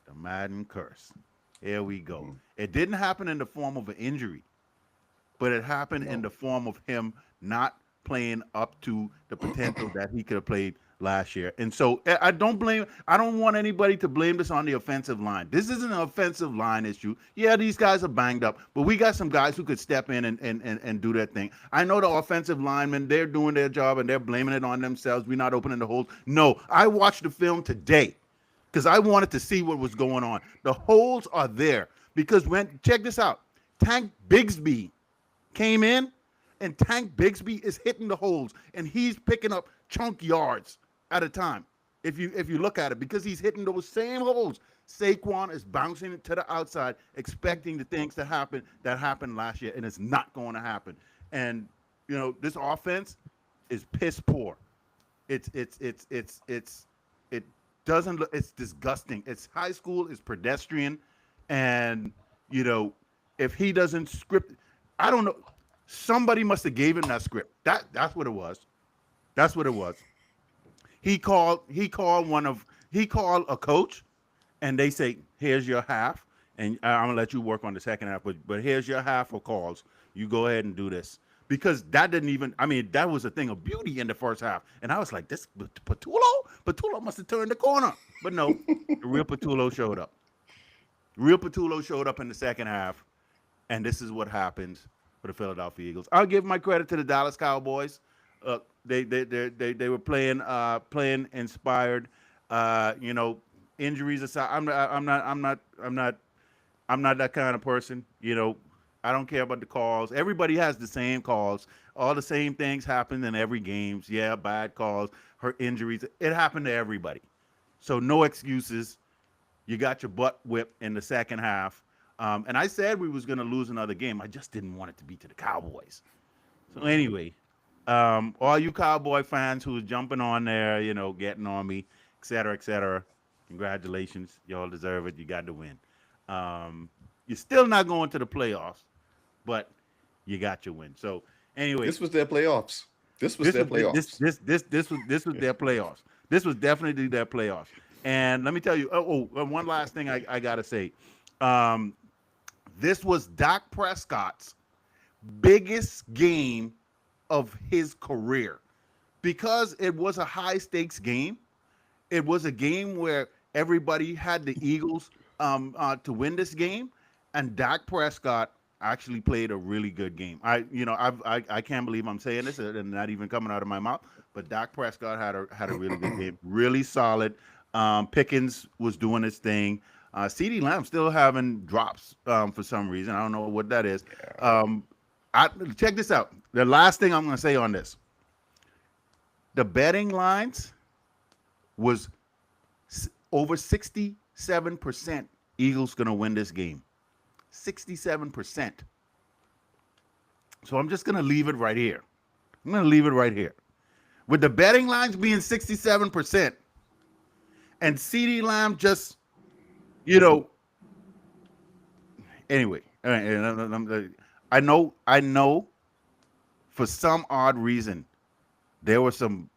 [SPEAKER 1] the Madden curse. Here we go.
[SPEAKER 3] Mhm.
[SPEAKER 1] It didn't happen in the form of an injury, but it happened in
[SPEAKER 3] No.
[SPEAKER 1] the form of him not playing up to the potential that he could have played last year. And so I don't want anybody to blame this on the offensive line. This isn't an offensive line issue. Yeah, these guys are banged up, but we got some guys who could step in and do their thing. I know the offensive linemen, they're doing their job and they're blaming it on themselves. We're not opening the holes. No, I watched the film today because I wanted to see what was going on. The holes are there because check this out. Tank Bigsby came in, and Tank Bigsby is hitting the holes, and he's picking up chunk yards at a time. If you look at it, because he's hitting those same holes, Saquon is bouncing it to the outside, expecting the things that happened last year, and it's not going to happen. And this offense is piss poor. It doesn't look. It's disgusting. It's high school. It's pedestrian, and if he doesn't script, I don't know. Somebody must have gave him that script. That's what it was. That's what it was. He called a coach, and they say, "Here's your half, and I'm gonna let you work on the second half. But here's your half of calls. You go ahead and do this." Because that didn't even. I mean, that was a thing of beauty in the first half, and I was like, "This Patullo must have turned the corner." But no, the real Patullo showed up. Real Patullo showed up in the second half, and this is what happened for the Philadelphia Eagles. I'll give my credit to the Dallas Cowboys. They were playing inspired. Injuries aside, I'm not that kind of person. I don't care about the calls. Everybody has the same calls. All the same things happen in every games. Yeah, bad calls, hurt injuries. It happened to everybody. So no excuses. You got your butt whipped in the second half. And I said we was going to lose another game. I just didn't want it to be to the Cowboys. So anyway, all you Cowboy fans who was jumping on there, getting on me, et cetera, congratulations. Y'all deserve it. You got to win. You're still not going to the playoffs, but you got your win. So anyway,
[SPEAKER 3] This was their playoffs. This was their playoffs.
[SPEAKER 1] This was their playoffs. This was definitely their playoffs. And let me tell you, one last thing I got to say. This was Dak Prescott's biggest game of his career because it was a high stakes game. It was a game where everybody had the Eagles to win this game, and Dak Prescott actually played a really good game. I can't believe I'm saying this and not even coming out of my mouth, but Dak Prescott had a really good game, really solid. Pickens was doing his thing. CeeDee Lamb still having drops for some reason. I don't know what that is. Check this out. The last thing I'm going to say on this. The betting lines was over 67% Eagles going to win this game. 67%. So I'm just going to leave it right here. I'm going to leave it right here. With the betting lines being 67% and CeeDee Lamb just, anyway, I know for some odd reason, there was some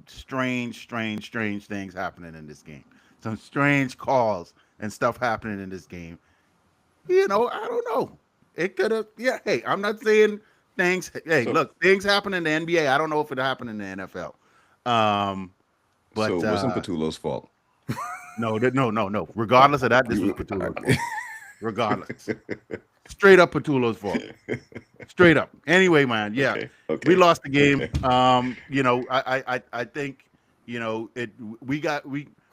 [SPEAKER 1] strange things happening in this game. Some strange calls and stuff happening in this game. I don't know. It could have. Yeah. Hey, I'm not saying things. Hey,
[SPEAKER 3] So
[SPEAKER 1] look, things happen in the NBA. I don't know if it happened in the NFL. Um,
[SPEAKER 3] so
[SPEAKER 1] but
[SPEAKER 3] it wasn't Petullo's fault.
[SPEAKER 1] no, no. Regardless of that, this was
[SPEAKER 3] I
[SPEAKER 1] Petullo's
[SPEAKER 3] mean,
[SPEAKER 1] fault. Regardless, straight up Petullo's fault. Straight up. Anyway, man, yeah, we
[SPEAKER 3] okay.
[SPEAKER 1] lost the game. I think, it.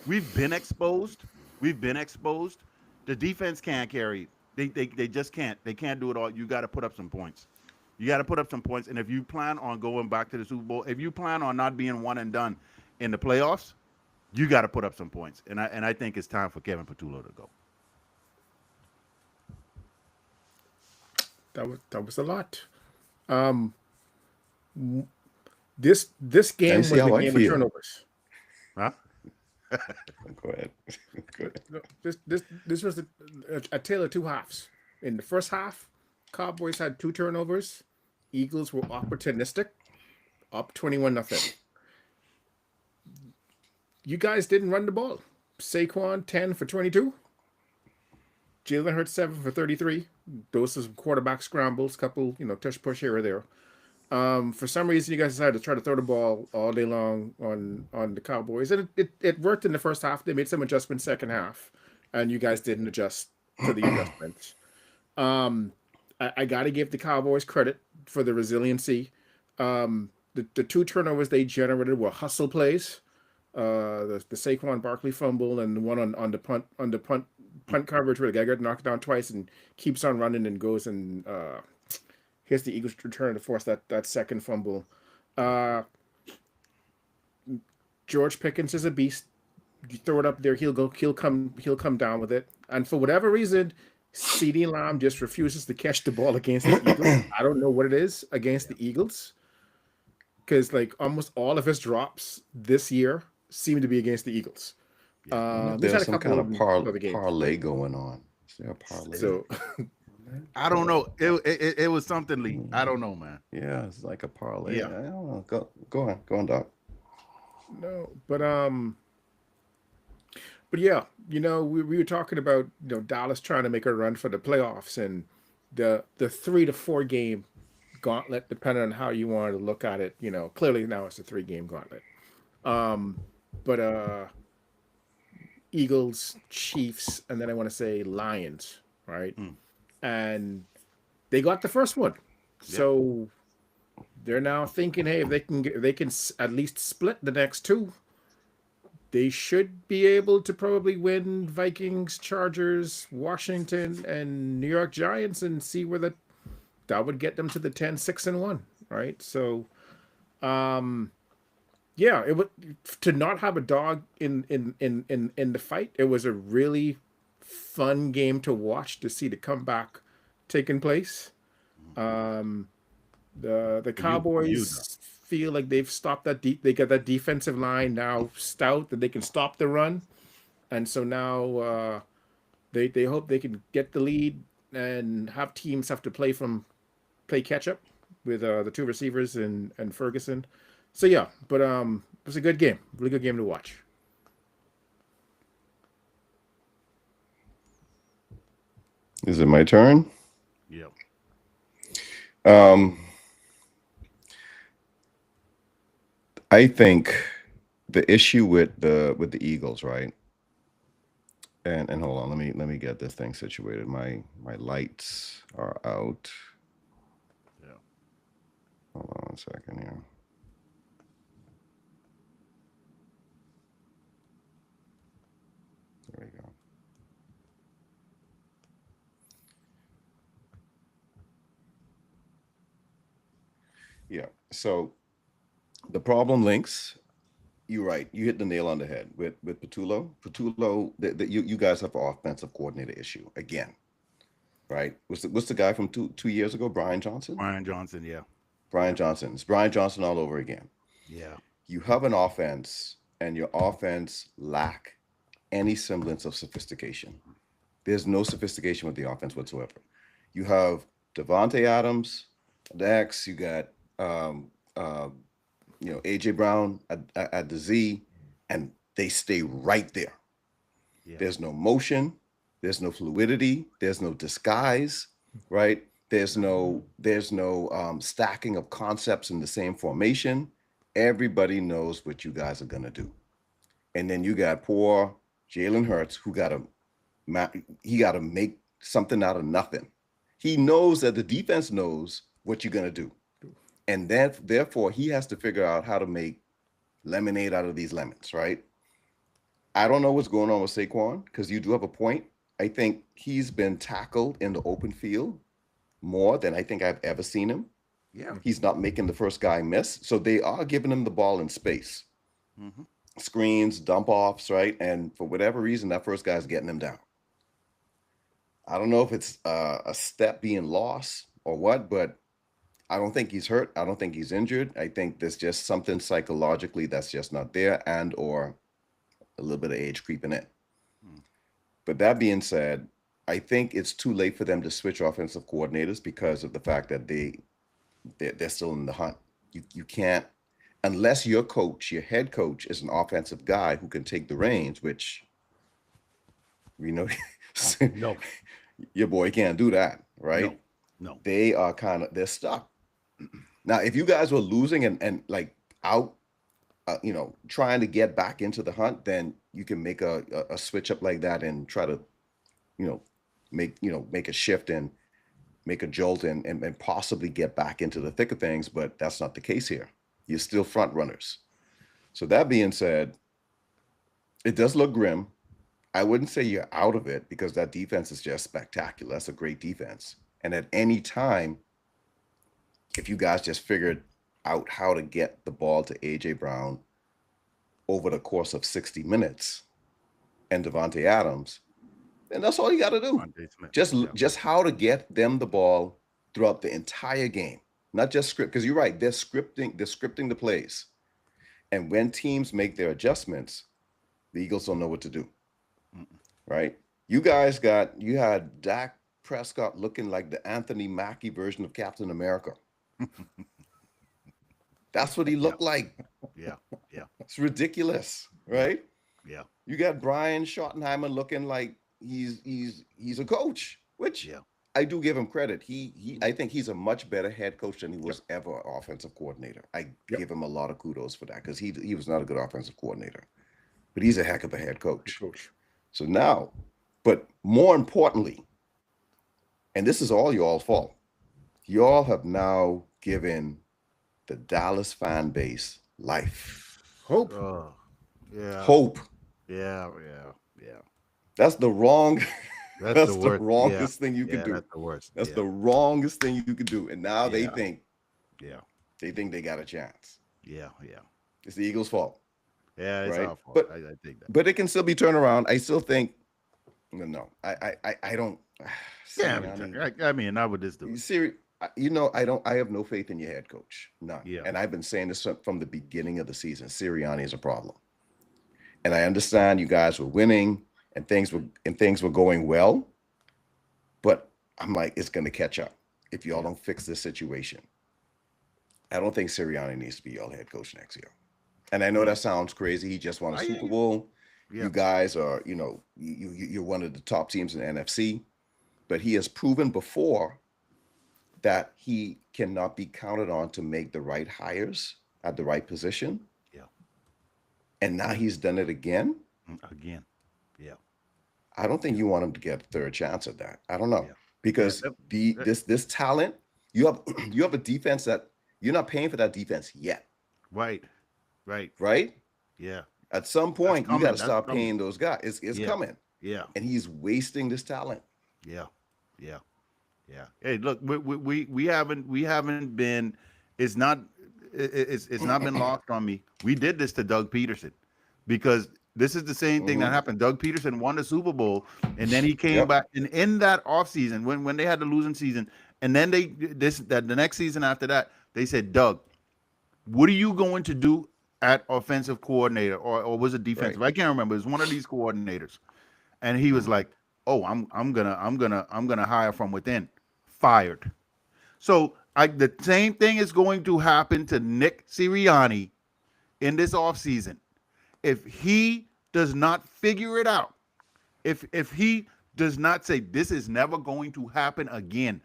[SPEAKER 1] We've been exposed. We've been exposed. The defense can't carry. They just can't. They can't do it all. You got to put up some points. You got to put up some points. And if you plan on going back to the Super Bowl, if you plan on not being one and done in the playoffs, you got to put up some points. And I think it's time for Kevin Petullo to go.
[SPEAKER 2] That was a lot. Um, this game
[SPEAKER 3] And
[SPEAKER 2] was
[SPEAKER 3] see
[SPEAKER 2] the
[SPEAKER 3] how I
[SPEAKER 2] game of
[SPEAKER 3] feel.
[SPEAKER 2] turnovers.
[SPEAKER 1] Huh?
[SPEAKER 3] Go ahead. Go ahead.
[SPEAKER 2] No, this was a tale of two halves. In the first half, Cowboys had 2 turnovers. Eagles were opportunistic, up 21-0. You guys didn't run the ball. Saquon 10 for 22. Jalen Hurts 7 for 33. Those are some quarterback scrambles, couple, tush push here or there. For some reason, you guys decided to try to throw the ball all day long on the Cowboys, and it worked in the first half. They made some adjustments second half, and you guys didn't adjust to the adjustments. I got to give the Cowboys credit for the resiliency. The 2 turnovers they generated were hustle plays. The Saquon Barkley fumble and the one on the punt coverage where the guy got knocked down twice and keeps on running and goes and here's the Eagles return to force that second fumble. George Pickens is a beast. You throw it up there, he'll come down with it. And for whatever reason, CeeDee Lamb just refuses to catch the ball against the Eagles. I don't know what it is against the Eagles. Because almost all of his drops this year seem to be against the Eagles.
[SPEAKER 3] There's some kind of parlay going on. Is there a parlay?
[SPEAKER 2] So
[SPEAKER 1] I don't know. It was something, Lee. I don't know, man.
[SPEAKER 3] Yeah, it's like a parlay.
[SPEAKER 1] Yeah.
[SPEAKER 3] I don't know. Go on, Doc.
[SPEAKER 2] no, but yeah, we were talking about Dallas trying to make a run for the playoffs and the 3 to 4 game gauntlet, depending on how you wanted to look at it. Clearly now it's a 3-game gauntlet. But Eagles, Chiefs, and then I want to say Lions, right? And they got the first one, so they're now thinking, hey, if they can at least split the next 2, they should be able to probably win Vikings, Chargers, Washington, and New York Giants, and see where that would get them to the 10-6-1, right? So, yeah, it would to not have a dog in the fight. It was a really fun game to watch, to see the comeback taking place. The Cowboys feel like they've stopped that they got that defensive line now stout that they can stop the run, and so now they hope they can get the lead and have teams have to play catch up with the 2 receivers and Ferguson. So yeah, but it was a good game, really good game to watch.
[SPEAKER 3] Is it my turn?
[SPEAKER 1] Yep.
[SPEAKER 3] I think the issue with the Eagles, right? And hold on, let me get this thing situated. My lights are out.
[SPEAKER 1] Yeah.
[SPEAKER 3] Hold on a second here. There we go. Yeah. So the problem links, you're right. You hit the nail on the head with Petullo. Petullo, you guys have an offensive coordinator issue again, right? What's the guy from two years ago? Brian Johnson.
[SPEAKER 1] Brian Johnson, yeah.
[SPEAKER 3] Brian Johnson. It's Brian Johnson all over again.
[SPEAKER 1] Yeah.
[SPEAKER 3] You have an offense, and your offense lack any semblance of sophistication. There's no sophistication with the offense whatsoever. You have Devontae Adams, Dax. You got um, uh, AJ Brown at the Z, and they stay right there.
[SPEAKER 1] Yeah.
[SPEAKER 3] There's no motion, there's no fluidity, there's no disguise, right? There's no stacking of concepts in the same formation. Everybody knows what you guys are gonna do. And then you got poor Jalen Hurts, who he got to make something out of nothing. He knows that the defense knows what you're gonna do, and therefore he has to figure out how to make lemonade out of these lemons, right? I don't know what's going on with Saquon, because you do have a point. I think he's been tackled in the open field more than I think I've ever seen him.
[SPEAKER 1] Yeah.
[SPEAKER 3] He's not making the first guy miss, so they are giving him the ball in space.
[SPEAKER 1] Mm-hmm.
[SPEAKER 3] Screens, dump offs, right? And for whatever reason, that first guy's getting him down. I don't know if it's a step being lost or what, but I don't think he's hurt. I don't think he's injured. I think there's just something psychologically that's just not there, and or a little bit of age creeping in. But that being said, I think it's too late for them to switch offensive coordinators because of the fact that they're still in the hunt. You can't, unless your head coach is an offensive guy who can take the reins, which we know
[SPEAKER 1] No.
[SPEAKER 3] your boy can't do that, right?
[SPEAKER 1] No.
[SPEAKER 3] They're stuck. Now, if you guys were losing and like out, trying to get back into the hunt, then you can make a switch up like that and try to, make a shift and make a jolt and possibly get back into the thick of things. But that's not the case here. You're still front runners. So that being said, it does look grim. I wouldn't say you're out of it, because that defense is just spectacular. That's a great defense. And at any time, if you guys just figured out how to get the ball to AJ Brown over the course of 60 minutes and Devontae Adams, then that's all you got to do. Just how to get them the ball throughout the entire game, not just script. Because you're right, they're scripting the plays. And when teams make their adjustments, the Eagles don't know what to do. Right? You had Dak Prescott looking like the Anthony Mackie version of Captain America. That's what he looked like.
[SPEAKER 1] Yeah.
[SPEAKER 3] It's ridiculous, right?
[SPEAKER 1] Yeah.
[SPEAKER 3] You got Brian Schottenheimer looking like he's a coach, which I do give him credit. I think he's a much better head coach than he was ever an offensive coordinator. I give him a lot of kudos for that, because he was not a good offensive coordinator, but he's a heck of a head coach. So now, but more importantly, and this is all y'all's fault, y'all have now given the Dallas fan base life.
[SPEAKER 2] Hope.
[SPEAKER 1] Yeah.
[SPEAKER 3] Hope.
[SPEAKER 1] Yeah.
[SPEAKER 3] That's the wrong.
[SPEAKER 1] That's
[SPEAKER 3] the wrongest thing you could do.
[SPEAKER 1] That's the worst.
[SPEAKER 3] That's the wrongest thing you could do. And now they think they got a chance.
[SPEAKER 1] Yeah.
[SPEAKER 3] It's the Eagles' fault.
[SPEAKER 1] Yeah, it's
[SPEAKER 3] right?
[SPEAKER 1] our fault.
[SPEAKER 3] But
[SPEAKER 1] I think that.
[SPEAKER 3] But it can still be turned around. I still think no. I don't.
[SPEAKER 1] Yeah, I mean, not with this dude.
[SPEAKER 3] I have no faith in your head coach. None.
[SPEAKER 1] Yeah.
[SPEAKER 3] And I've been saying this from the beginning of the season. Sirianni is a problem. And I understand you guys were winning and things were going well, but I'm like, it's going to catch up if y'all don't fix this situation. I don't think Sirianni needs to be your head coach next year. And I know that sounds crazy. He just won a Super Bowl. Yeah. You guys are, you're one of the top teams in the NFC, but he has proven before that he cannot be counted on to make the right hires at the right position.
[SPEAKER 1] Yeah.
[SPEAKER 3] And now he's done it again.
[SPEAKER 1] Yeah.
[SPEAKER 3] I don't think you want him to get a third chance at that. I don't know. Because this talent, you have a defense that you're not paying for that defense yet.
[SPEAKER 1] Right.
[SPEAKER 3] Yeah. At some point, you got to stop paying those guys. It's coming.
[SPEAKER 1] Yeah.
[SPEAKER 3] And he's wasting this talent.
[SPEAKER 1] Yeah. Hey, look, we haven't been. It's not been lost on me. We did this to Doug Peterson, because this is the same thing that happened. Doug Peterson won the Super Bowl, and then he came back, and in that offseason, when they had the losing season, and then the next season after that, they said, Doug, what are you going to do at offensive coordinator, or was it defensive? Right. I can't remember. It was one of these coordinators, and he was like, "Oh, I'm gonna hire from within." Fired. So The same thing is going to happen to Nick Sirianni in this offseason. If he does not figure it out, if he does not say this is never going to happen again,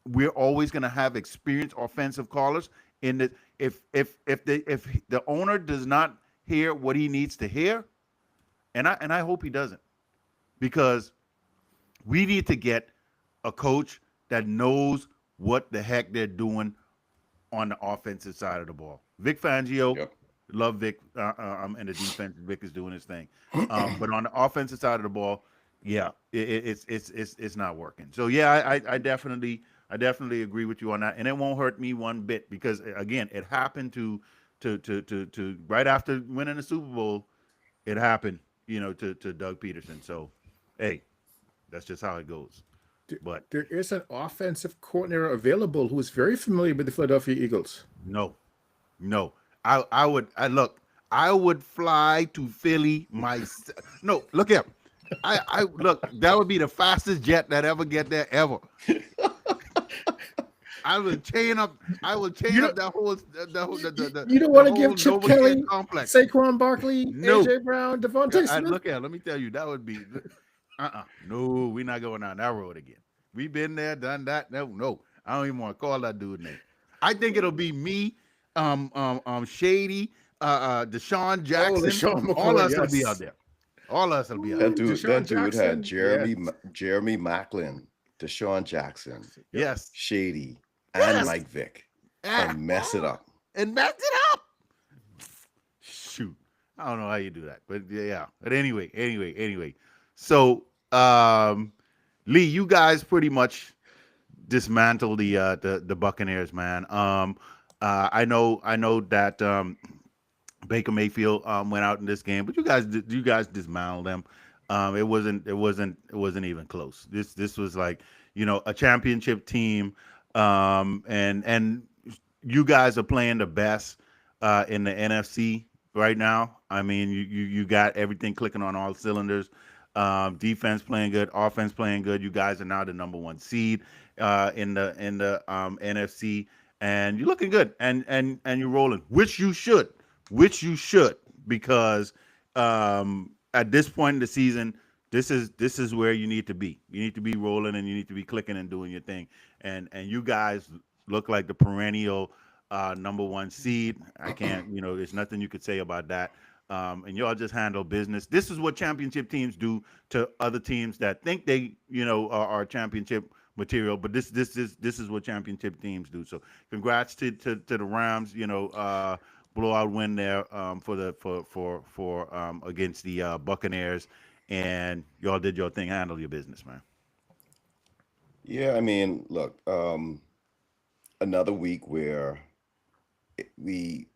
[SPEAKER 1] we're always going to have experienced offensive callers in the if the owner does not hear what he needs to hear, and I hope he doesn't, because we need to get a coach that knows what the heck they're doing on the offensive side of the ball. Vic Fangio,
[SPEAKER 3] Yep.
[SPEAKER 1] love Vic, and the defense. Vic is doing his thing, but on the offensive side of the ball, yeah, it's not working. So yeah, I definitely agree with you on that, and it won't hurt me one bit because again, it happened to right after winning the Super Bowl, it happened, to Doug Peterson. So, hey, that's just how it goes. But
[SPEAKER 2] There is an offensive coordinator available who is very familiar with the Philadelphia Eagles.
[SPEAKER 1] no, no. I would fly to Philly myself. No, look here. I look, that would be the fastest jet that ever get there ever. I would chain up that whole
[SPEAKER 2] You don't
[SPEAKER 1] the
[SPEAKER 2] want to
[SPEAKER 1] whole
[SPEAKER 2] give Chip
[SPEAKER 1] Novocaine
[SPEAKER 2] Kelly,
[SPEAKER 1] complex.
[SPEAKER 2] Saquon Barkley,
[SPEAKER 1] No.
[SPEAKER 2] AJ Brown, Devontae Smith.
[SPEAKER 1] Look here, let me tell you, that would be no, we're not going down that road again. We've been there, done that. No. I don't even want to call that dude name. I think it'll be me, Shady, Deshaun Jackson.
[SPEAKER 2] LaShawn
[SPEAKER 1] All
[SPEAKER 2] McCoy,
[SPEAKER 1] us will be
[SPEAKER 2] yes.
[SPEAKER 1] out there. All us will be out
[SPEAKER 3] That
[SPEAKER 1] there.
[SPEAKER 3] dude,
[SPEAKER 2] Deshaun
[SPEAKER 3] that dude
[SPEAKER 2] Jackson,
[SPEAKER 3] had Jeremy Maclin, Deshaun Jackson,
[SPEAKER 1] Yes.
[SPEAKER 3] Shady,
[SPEAKER 1] Yes.
[SPEAKER 3] and Mike Vick,
[SPEAKER 1] Ah,
[SPEAKER 3] and mess it up.
[SPEAKER 1] and messed it up. Shoot, I don't know how you do that, but yeah. But anyway. So, Lee, you guys pretty much dismantle the Buccaneers, man. I know that Baker Mayfield went out in this game, but you guys dismantled them. It wasn't even close. This was like, a championship team, and you guys are playing the best in the NFC right now. I mean, you got everything clicking on all cylinders. Defense playing good, offense playing good. You guys are now the number one seed in the NFC, and you're looking good, and you're rolling, which you should, because at this point in the season, this is where you need to be. You need to be rolling, and you need to be clicking and doing your thing. And you guys look like the perennial number one seed. I can't, there's nothing you could say about that. And y'all just handle business. This is what championship teams do to other teams that think they, are championship material. But this is what championship teams do. So congrats to the Rams. Blowout win there for against the Buccaneers, and y'all did your thing. Handle your business, man.
[SPEAKER 3] Yeah, I mean, look, another week where we,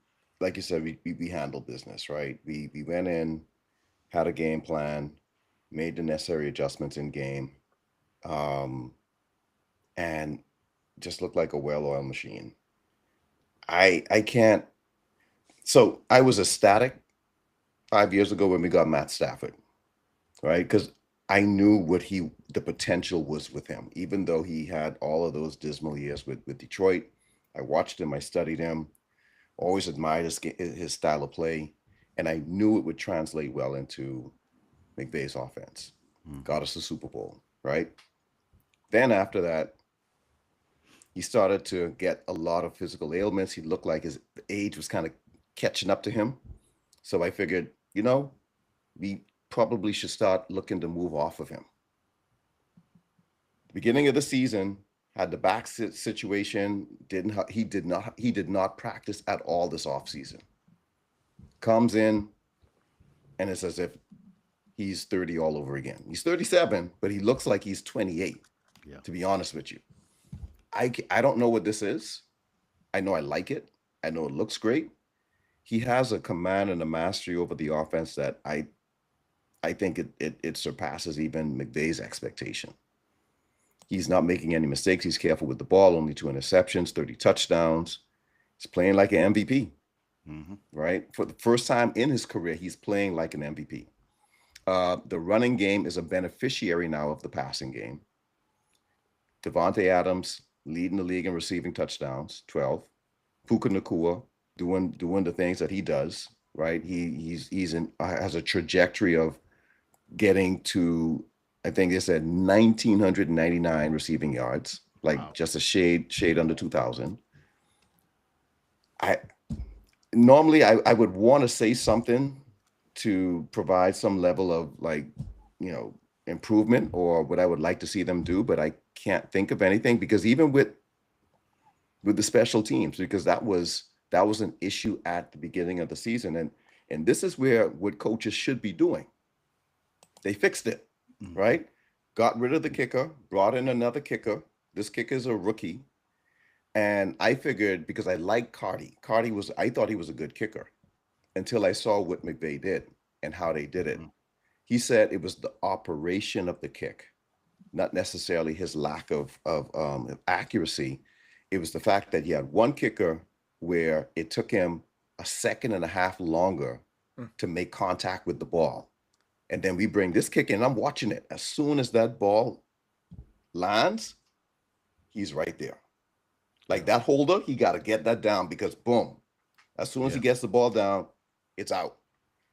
[SPEAKER 3] like you said, we handled business, right? We went in, had a game plan, made the necessary adjustments in game, and just looked like a well-oiled machine. I can't. So I was ecstatic 5 years ago when we got Matt Stafford, right? Because I knew what the potential was with him, even though he had all of those dismal years with Detroit. I watched him, I studied him, always admired his style of play, and I knew it would translate well into McVay's offense. Got us the Super Bowl, right? Then after that, he started to get a lot of physical ailments. He looked like his age was kind of catching up to him. So I figured, we probably should start looking to move off of him. Beginning of the season, had the back situation. He did not practice at all this offseason. Comes in, and it's as if he's 30 all over again. He's 37, but he looks like he's 28.
[SPEAKER 1] Yeah.
[SPEAKER 3] To be honest with you, I don't know what this is. I know I like it. I know it looks great. He has a command and a mastery over the offense that I think it surpasses even McVay's expectation. He's not making any mistakes. He's careful with the ball. Only 2 interceptions, 30 touchdowns. He's playing like an MVP, right? For the first time in his career, he's playing like an MVP. The running game is a beneficiary now of the passing game. Devontae Adams leading the league in receiving touchdowns, 12. Puka Nakua doing the things that he does, right? Has a trajectory of getting to, I think they said 1,999 receiving yards, like just a shade under 2,000. Normally I would want to say something to provide some level of improvement or what I would like to see them do, but I can't think of anything, because even with the special teams, because that was an issue at the beginning of the season, and this is what coaches should be doing. They fixed it, right? Got rid of the kicker, brought in another kicker. This kicker is a rookie. And I figured, because I like Cardi. I thought he was a good kicker until I saw what McVay did and how they did it. He said it was the operation of the kick, not necessarily his lack of accuracy. It was the fact that he had one kicker where it took him a second and a half longer to make contact with the ball. And then we bring this kick in. I'm watching it. As soon as that ball lands, he's right there. Like that holder, he got to get that down, because boom, as soon as he gets the ball down, it's out.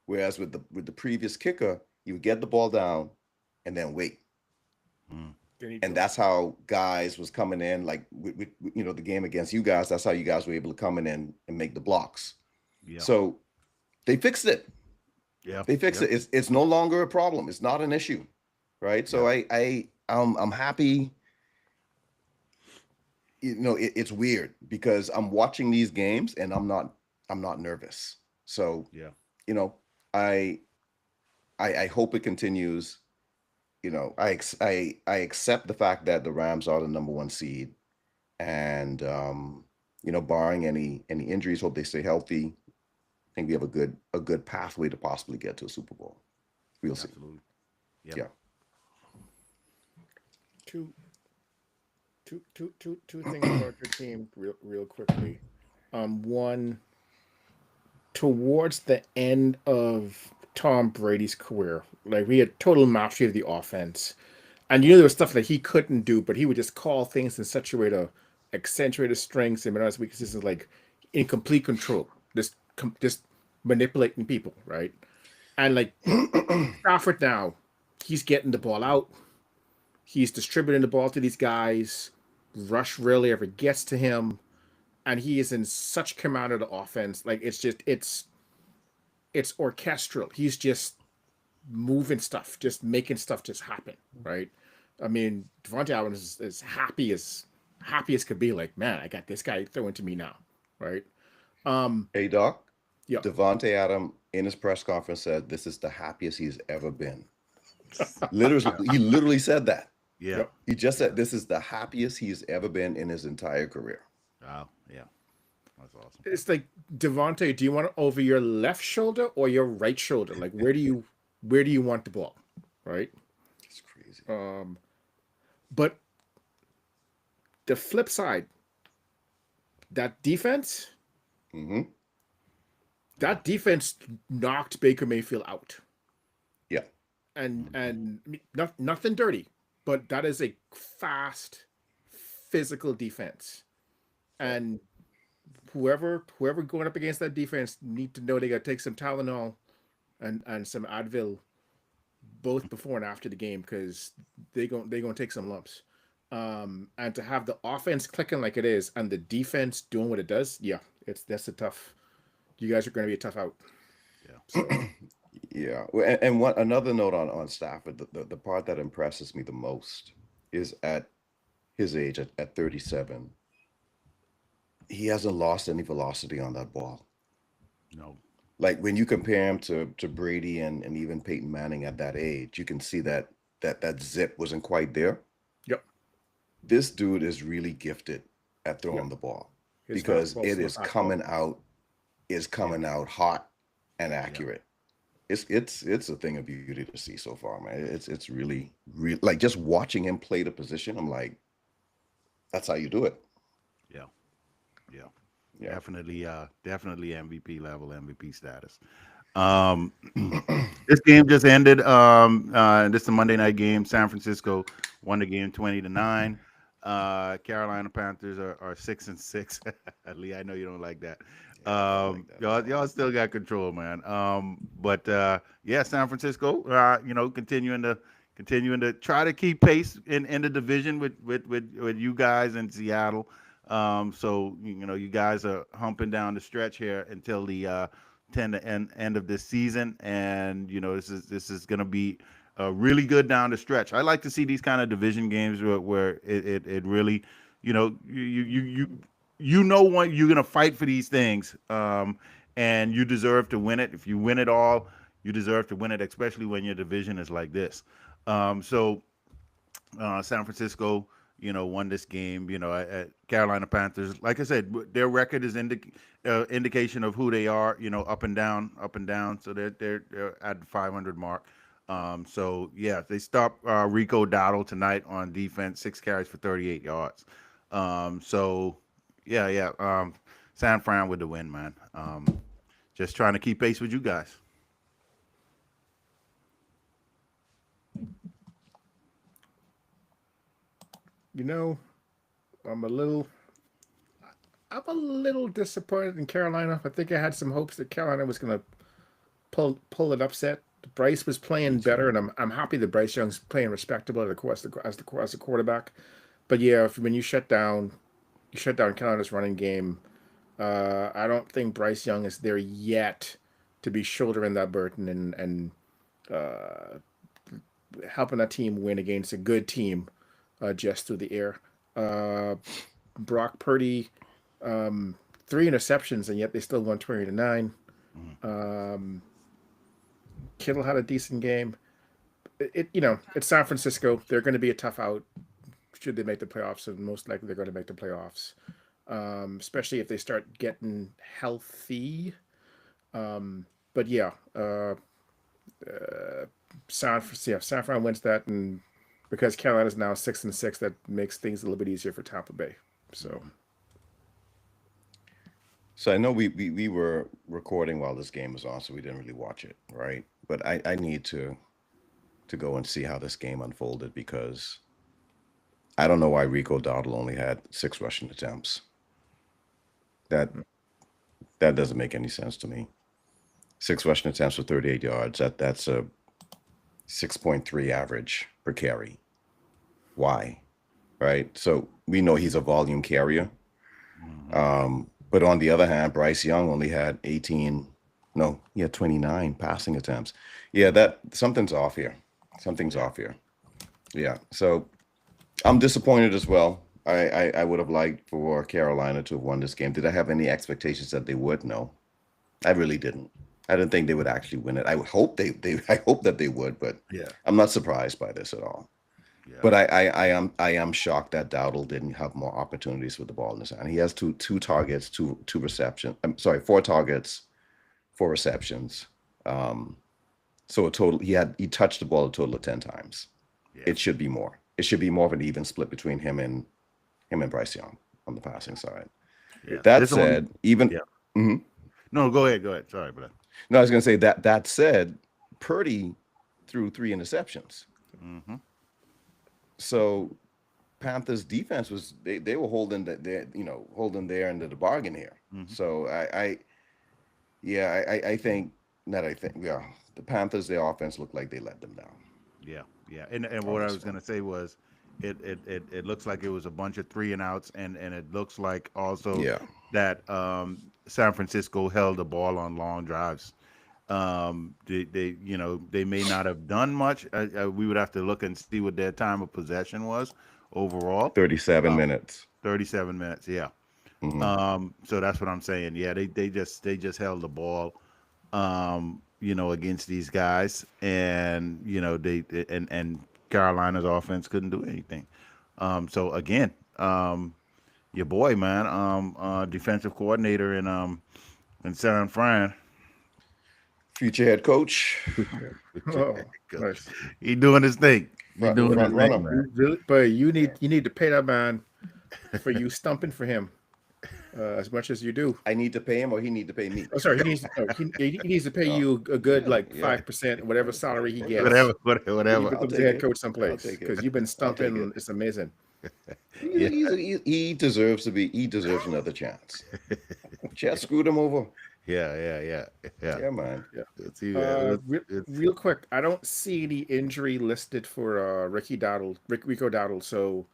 [SPEAKER 3] Whereas with the previous kicker, you would get the ball down and then wait. And that's how guys was coming in, like with the game against you guys. That's how you guys were able to come in and make the blocks. Yeah. So they fixed it. Yeah, they fixed it. It's no longer a problem. It's not an issue, right? So I'm happy. It's weird because I'm watching these games and I'm not nervous. So I hope it continues. I accept the fact that the Rams are the number 1 seed, and barring any injuries, hope they stay healthy. I think we have a good pathway to possibly get to a Super Bowl. We'll see.
[SPEAKER 1] Absolutely.
[SPEAKER 3] Yep. Yeah.
[SPEAKER 2] Two things about your team real quickly. One, towards the end of Tom Brady's career, like, we had total mastery of the offense, and there was stuff that he couldn't do, but he would just call things in such a way to accentuate his strengths and minimize weaknesses, like in complete control, just manipulating people, right? And like Stafford now, he's getting the ball out, he's distributing the ball to these guys. Rush rarely ever gets to him, and he is in such command of the offense. Like, it's orchestral. He's just moving stuff, just making stuff just happen, right? I mean, Devontae Adams is happy as could be. Like, man, I got this guy throwing to me now, right?
[SPEAKER 3] Hey, Doc.
[SPEAKER 2] Yeah.
[SPEAKER 3] Devontae Adams in his press conference said this is the happiest he's ever been. He literally said that.
[SPEAKER 1] Yeah.
[SPEAKER 3] He just said this is the happiest he's ever been in his entire career.
[SPEAKER 1] Wow. Yeah. That's awesome.
[SPEAKER 2] It's like, Devontae, do you want it over your left shoulder or your right shoulder? Like, where do you want the ball? Right?
[SPEAKER 3] It's crazy.
[SPEAKER 2] But the flip side, that defense, that defense knocked Baker Mayfield out.
[SPEAKER 3] Yeah.
[SPEAKER 2] And nothing dirty, but that is a fast, physical defense. And whoever going up against that defense need to know they got to take some Tylenol and some Advil, both before and after the game, because they're gonna take some lumps. And to have the offense clicking like it is and the defense doing what it does, that's a tough. You guys are going to be a tough out.
[SPEAKER 1] Yeah.
[SPEAKER 2] So.
[SPEAKER 3] Yeah. And another note on Stafford, the part that impresses me the most is at his age, at 37, he hasn't lost any velocity on that ball.
[SPEAKER 1] No.
[SPEAKER 3] Like, when you compare him to Brady and even Peyton Manning at that age, you can see that zip wasn't quite there.
[SPEAKER 2] Yep.
[SPEAKER 3] This dude is really gifted at throwing the ball, because it is coming out hot and accurate. It's a thing of beauty to see so far, man. It's really like, just watching him play the position, I'm like, that's how you do it.
[SPEAKER 1] Yeah. Definitely MVP level, MVP status. This game just ended. This is a Monday night game. San Francisco won the game 20-9. Carolina Panthers are 6-6. Lee, I know you don't like that.
[SPEAKER 3] Yeah, I don't like that at
[SPEAKER 1] Y'all
[SPEAKER 3] all.
[SPEAKER 1] still got control, man. But yeah, San Francisco, continuing to try to keep pace in the division with you guys in Seattle. So you guys are humping down the stretch here until the end of this season, and this is gonna be really good down the stretch. I like to see these kind of division games where it really, you know when you're gonna fight for these things, and you deserve to win it. If you win it all, you deserve to win it, especially when your division is like this. So San Francisco, won this game. Carolina Panthers, like I said, their record is indication of who they are. Up and down, up and down. So they're at the 500 mark. So yeah, they stopped Rico Dowdle tonight on defense, 6 carries for 38 yards. So yeah. San Fran with the win, man. Just trying to keep pace with you guys.
[SPEAKER 2] You know, I'm a little I'm a little disappointed in Carolina. I think I had some hopes that Carolina was going to pull an upset. Bryce was
[SPEAKER 1] Me
[SPEAKER 2] playing better,
[SPEAKER 1] too.
[SPEAKER 2] and I'm happy that Bryce Young's playing respectable as the quarterback. But yeah, when you shut down Carolina's running game. I don't think Bryce Young is there yet to be shouldering that burden and uh, helping that team win against a good team just through the air. Uh, Brock Purdy, um, 3 interceptions, and yet they still won 20-9.
[SPEAKER 1] Mhm.
[SPEAKER 2] Um, Kittle had a decent game. It's San Francisco. They're going to be a tough out should they make the playoffs, and most likely they're going to make the playoffs. Especially if they start getting healthy. But yeah, San Fran wins that, and because Carolina's now 6-6, that makes things a little bit easier for Tampa Bay. So
[SPEAKER 3] So I know we were recording while this game was on, so we didn't really watch it, right? But I need to go and see how this game unfolded because I don't know why Rico Dowdle only had 6 rushing attempts. That that doesn't make any sense to me. 6 rushing attempts for 38 yards. That's a 6.3 average per carry. Why? Right? So we know he's a volume carrier.
[SPEAKER 1] Mhm.
[SPEAKER 3] But on the other hand, Bryce Young only had 18, no, he had 29 passing attempts. Yeah, that something's off here. Something's
[SPEAKER 1] Yeah.
[SPEAKER 3] off here. Yeah. So I'm disappointed as well. I would have liked for Carolina to have won this game. Did I have any expectations that they would? No, I really didn't. I didn't think they would actually win it. I would hope they I hope that they would, but
[SPEAKER 1] Yeah.
[SPEAKER 3] I'm not surprised by this at all.
[SPEAKER 1] Yeah.
[SPEAKER 3] But I am shocked that Dowdle didn't have more opportunities with the ball in his hand. He has two targets, two receptions. I'm sorry, 4 targets, 4 receptions. Um, so a total he touched the ball a total of 10 times.
[SPEAKER 1] Yeah.
[SPEAKER 3] It should be more. It should be more of an even split between him and Bryce Young on the passing side.
[SPEAKER 1] Yeah.
[SPEAKER 3] That
[SPEAKER 1] This one.
[SPEAKER 3] said, even
[SPEAKER 1] Yeah.
[SPEAKER 3] mhm.
[SPEAKER 1] No, go ahead. Go ahead. Sorry, brother.
[SPEAKER 3] No, I was going to say that said, Purdy threw 3 interceptions.
[SPEAKER 1] Mm-hmm.
[SPEAKER 3] So Panthers defense was they were holding holding their end of the bargain here.
[SPEAKER 1] Mm-hmm.
[SPEAKER 3] So I think not I think yeah the Panthers their offense looked like they let them down
[SPEAKER 1] Yeah. Yeah. And
[SPEAKER 3] on
[SPEAKER 1] what I
[SPEAKER 3] this
[SPEAKER 1] was
[SPEAKER 3] one.
[SPEAKER 1] gonna say was, it looks like it was a bunch of 3 and outs, and it looks like also
[SPEAKER 3] Yeah,
[SPEAKER 1] that San Francisco held the ball on long drives. They may not have done much. We would have to look and see what their time of possession was overall.
[SPEAKER 3] 37
[SPEAKER 1] Uh,
[SPEAKER 3] minutes.
[SPEAKER 1] 37 minutes. Yeah.
[SPEAKER 3] Hmm.
[SPEAKER 1] So that's what I'm saying. Yeah, they just held the ball, against these guys, and and Carolina's offense couldn't do anything. So again, your boy, man, defensive coordinator in San Fran,
[SPEAKER 3] Future head coach,
[SPEAKER 2] oh, nice.
[SPEAKER 1] he doing his thing. He
[SPEAKER 3] front
[SPEAKER 1] doing
[SPEAKER 2] But
[SPEAKER 1] his
[SPEAKER 3] front
[SPEAKER 2] you,
[SPEAKER 1] thing,
[SPEAKER 3] runner.
[SPEAKER 1] man.
[SPEAKER 2] you really, but you need to pay that man for you stumping for him as much as you do.
[SPEAKER 3] I need to pay him, or he need to pay me.
[SPEAKER 2] Oh, sorry, he needs to pay
[SPEAKER 3] Oh,
[SPEAKER 2] you a good
[SPEAKER 3] yeah,
[SPEAKER 2] like
[SPEAKER 3] yeah.
[SPEAKER 2] 5%, whatever salary he
[SPEAKER 3] Whatever.
[SPEAKER 2] gets
[SPEAKER 1] Whatever,
[SPEAKER 2] when he
[SPEAKER 1] whatever.
[SPEAKER 3] I'll
[SPEAKER 2] becomes the
[SPEAKER 3] take
[SPEAKER 2] head
[SPEAKER 3] it.
[SPEAKER 2] coach
[SPEAKER 3] I'll
[SPEAKER 2] someplace.
[SPEAKER 3] take it.
[SPEAKER 2] Because you've been
[SPEAKER 3] I'll take
[SPEAKER 2] stumping,
[SPEAKER 3] it.
[SPEAKER 2] it's amazing.
[SPEAKER 1] Yeah,
[SPEAKER 3] He deserves to be. He deserves another chance. Jets screwed him over.
[SPEAKER 1] yeah.
[SPEAKER 3] Yeah, man.
[SPEAKER 2] Yeah.
[SPEAKER 1] It's, yeah, it's
[SPEAKER 2] Real quick, I don't see the injury listed for Rico Dowdle. So,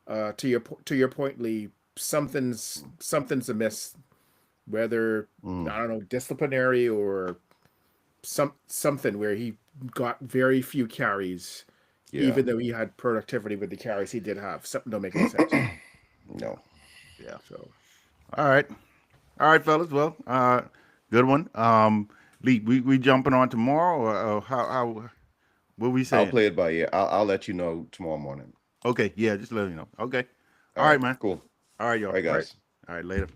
[SPEAKER 2] to your point, Lee, something's amiss. Whether
[SPEAKER 3] Mm,
[SPEAKER 2] I don't know, disciplinary or something where he got very few carries,
[SPEAKER 3] yeah.
[SPEAKER 2] even though he had productivity with the carries he did have. Something don't make any sense.
[SPEAKER 3] No.
[SPEAKER 1] yeah.
[SPEAKER 2] So
[SPEAKER 1] All right, fellas. Well, good one. Lee, we jumping on tomorrow, or how what we
[SPEAKER 3] I'll
[SPEAKER 1] saying?
[SPEAKER 3] play it by ear. I'll let you know tomorrow morning.
[SPEAKER 1] Okay, yeah, just let me know. Okay.
[SPEAKER 3] All
[SPEAKER 1] All right,
[SPEAKER 3] right.
[SPEAKER 1] man.
[SPEAKER 3] Cool.
[SPEAKER 1] All right,
[SPEAKER 3] All
[SPEAKER 1] y'all.
[SPEAKER 3] right,
[SPEAKER 2] all right.
[SPEAKER 3] guys.
[SPEAKER 1] All right, later.